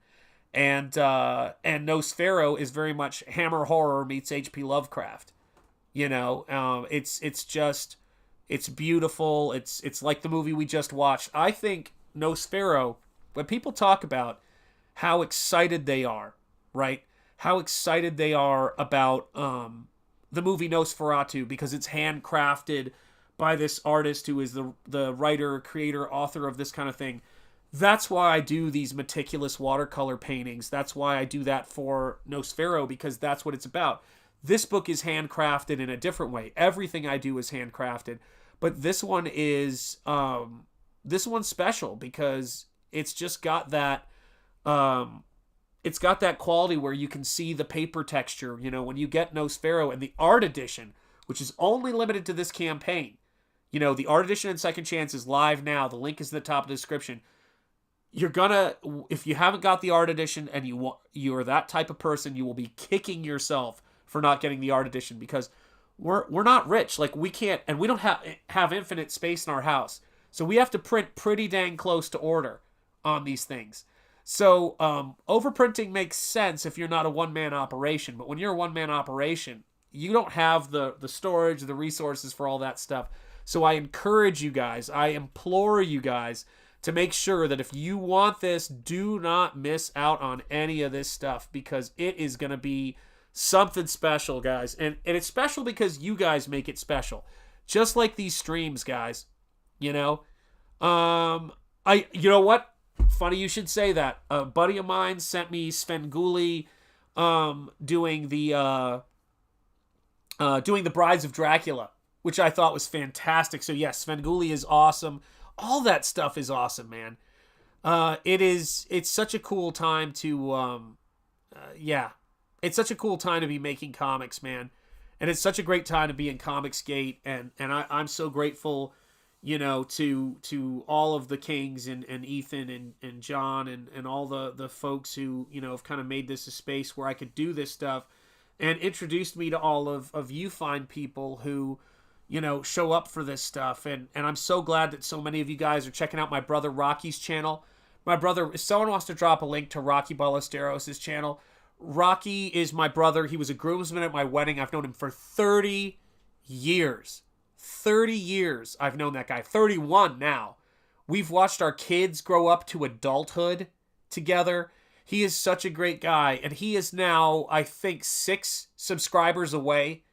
And Nosfero is very much Hammer Horror meets H.P. Lovecraft. It's beautiful. It's like the movie we just watched. I think Nosfero, when people talk about how excited they are, right? How excited they are about the movie Nosferatu, because it's handcrafted by this artist who is the writer, creator, author of this kind of thing. That's why I do these meticulous watercolor paintings. That's why I do that for Nosfero, because that's what it's about. This book is handcrafted in a different way. Everything I do is handcrafted. But this one is, this one's special because it's just got that, it's got that quality where you can see the paper texture. When you get Nosfero and the art edition, which is only limited to this campaign, the art edition and Second Chance is live now. The link is in the top of the description. You're gonna, if you haven't got the art edition and you're that type of person, you will be kicking yourself for not getting the art edition, because we're not rich. Like, we can't, and we don't have infinite space in our house. So we have to print pretty dang close to order on these things. So overprinting makes sense if you're not a one-man operation. But when you're a one-man operation, you don't have the storage, the resources for all that stuff. So I encourage you guys, I implore you guys to make sure that if you want this, do not miss out on any of this stuff, because it is going to be something special, guys. And it's special because you guys make it special. Just like these streams, guys. You know what? Funny you should say that. A buddy of mine sent me Svengoolie doing the doing The Brides of Dracula, which I thought was fantastic. So yes, Svengoolie is awesome. All that stuff is awesome, man. It's such a cool time to, it's such a cool time to be making comics, man. And it's such a great time to be in Comicsgate, and I'm so grateful, to all of the Kings and Ethan and John and all the folks who, have kind of made this a space where I could do this stuff, and introduced me to all of you fine people who, show up for this stuff. And I'm so glad that so many of you guys are checking out my brother Rocky's channel. My brother, if someone wants to drop a link to Rocky Ballesteros' channel, Rocky is my brother. He was a groomsman at my wedding. I've known him for 30 years. 30 years I've known that guy. 31 now. We've watched our kids grow up to adulthood together. He is such a great guy. And he is now, I think, 6 subscribers away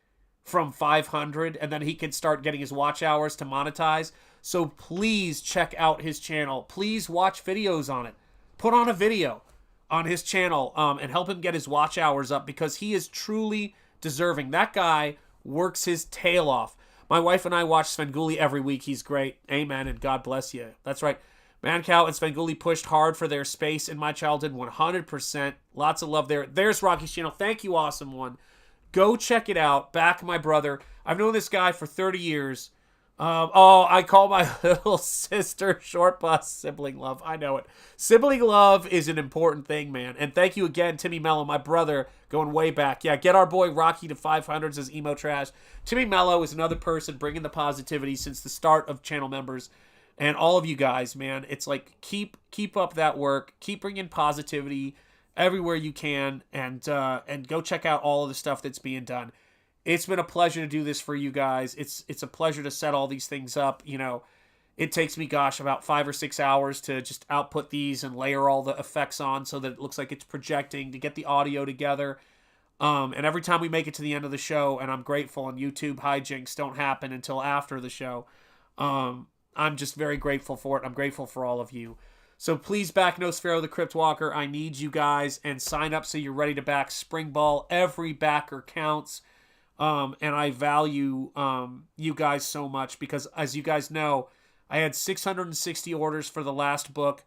from 500. And then he can start getting his watch hours to monetize. So please check out his channel. Please watch videos on it. Put on a video on his channel and help him get his watch hours up, because he is truly deserving. That guy works his tail off. My wife and I watch Svengoolie every week. He's great. Amen, and God bless you. That's right. Mancow and Svengoolie pushed hard for their space in my childhood, 100%. Lots of love there. There's Rocky's channel. Thank you, awesome one. Go check it out. Back my brother. I've known this guy for 30 years. I call my little sister Short Bus sibling love. I know it. Sibling love is an important thing, man. And thank you again, Timmy Mello, my brother, going way back. Yeah, get our boy Rocky to 500, says Emo Trash. Timmy Mello is another person bringing the positivity since the start of channel members. And all of you guys, man, it's like, keep up that work. Keep bringing positivity everywhere you can. And go check out all of the stuff that's being done. It's been a pleasure to do this for you guys. It's a pleasure to set all these things up. It takes me, about 5 or 6 hours to just output these and layer all the effects on so that it looks like it's projecting, to get the audio together. And every time we make it to the end of the show, and I'm grateful, and YouTube hijinks don't happen until after the show, I'm just very grateful for it. I'm grateful for all of you. So please back Nosfero the Crypt Walker. I need you guys, and sign up so you're ready to back Springball. Every backer counts. And I value you guys so much, because, as you guys know, I had 660 orders for the last book,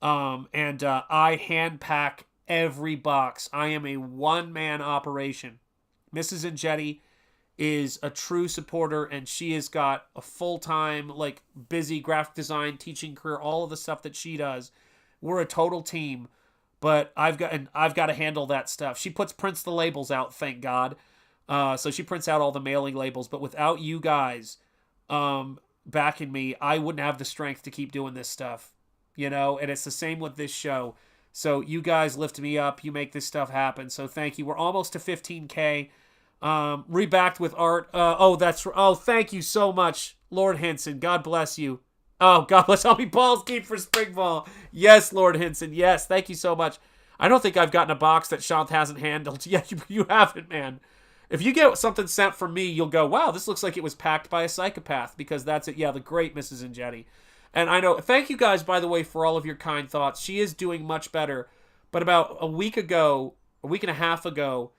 and I hand pack every box. I am a one-man operation. Mrs. Ingetti is a true supporter, and she has got a full-time, busy graphic design, teaching career, all of the stuff that she does. We're a total team, but I've got to handle that stuff. She prints the labels out, thank God. So she prints out all the mailing labels, but without you guys backing me, I wouldn't have the strength to keep doing this stuff, and it's the same with this show. So you guys lift me up, you make this stuff happen, so thank you. We're almost to 15K, rebacked with art. Thank you so much, Lord Henson, God bless you. Oh, God bless all me balls keep for Springball. Yes, Lord Henson, yes, thank you so much. I don't think I've gotten a box that Shanth hasn't handled. Yeah, you haven't, man. If you get something sent from me, you'll go, wow, this looks like it was packed by a psychopath, because that's it. Yeah, the great Mrs. Ingetti. And I know, thank you guys, by the way, for all of your kind thoughts. She is doing much better. But about a week and a half ago,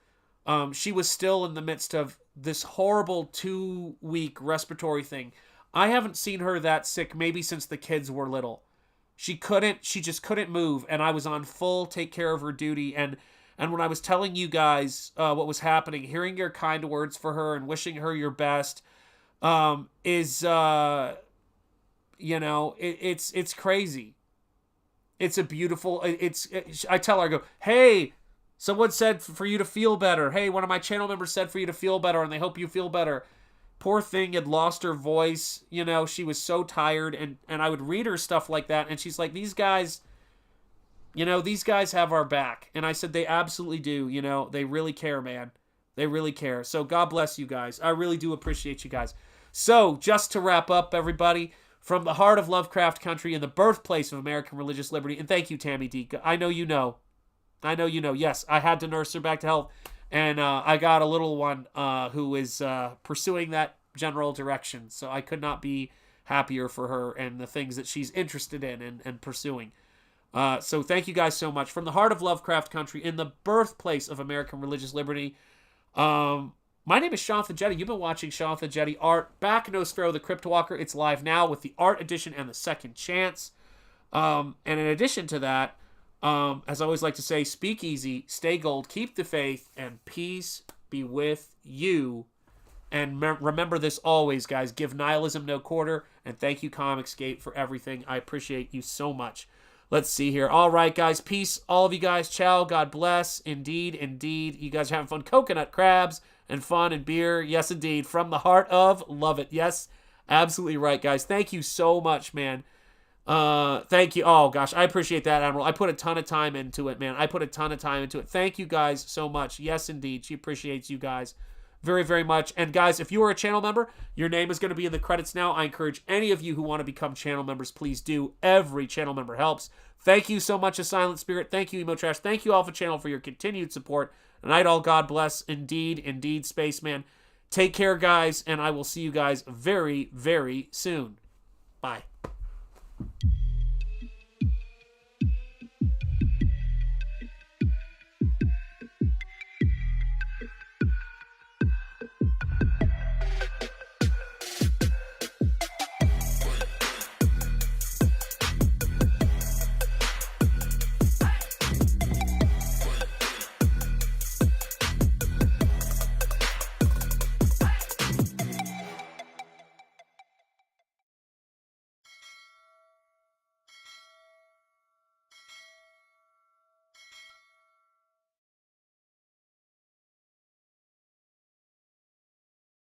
she was still in the midst of this horrible 2-week respiratory thing. I haven't seen her that sick maybe since the kids were little. She just couldn't move, and I was on full take care of her duty. And when I was telling you guys what was happening, hearing your kind words for her and wishing her your best it's crazy. It's a beautiful, I tell her, I go, hey, someone said for you to feel better. Hey, one of my channel members said for you to feel better, and they hope you feel better. Poor thing had lost her voice. She was so tired, and I would read her stuff like that, and she's like, these guys have our back. And I said, they absolutely do. They really care, man. They really care. So God bless you guys. I really do appreciate you guys. So just to wrap up, everybody, from the heart of Lovecraft country and the birthplace of American religious liberty, and thank you, Tammy D. I know you know. Yes, I had to nurse her back to health, and I got a little one who is pursuing that general direction. So I could not be happier for her and the things that she's interested in and pursuing. So thank you guys so much. From the heart of Lovecraft country, in the birthplace of American religious liberty, My name is Shanthan Jetty. You've been watching Shanthan Jetty Art. Back in Nosfero the Crypt Walker. It's live now with the Art Edition and the Second Chance. And in addition to that, as I always like to say, speak easy, stay gold, keep the faith, and peace be with you. And remember this always, guys. Give nihilism no quarter. And thank you, Comicsgate, for everything. I appreciate you so much. Let's see here. All right, guys. Peace. All of you guys. Ciao. God bless. Indeed, indeed. You guys are having fun. Coconut crabs and fun and beer. Yes, indeed. From the heart of. Love it. Yes, absolutely right, guys. Thank you so much, man. Thank you. Oh, gosh. I appreciate that, Admiral. I put a ton of time into it, man. I put a ton of time into it. Thank you guys so much. Yes, indeed. She appreciates you guys very, very much. And guys, if you are a channel member, your name is going to be in the credits now. I encourage any of you who want to become channel members, please do. Every channel member helps. Thank you so much, A Silent Spirit. Thank you, Emo Trash. Thank you, Alpha Channel, for your continued support. And Night all, God bless. Indeed, indeed, Spaceman. Take care, guys, and I will see you guys very, very soon. Bye.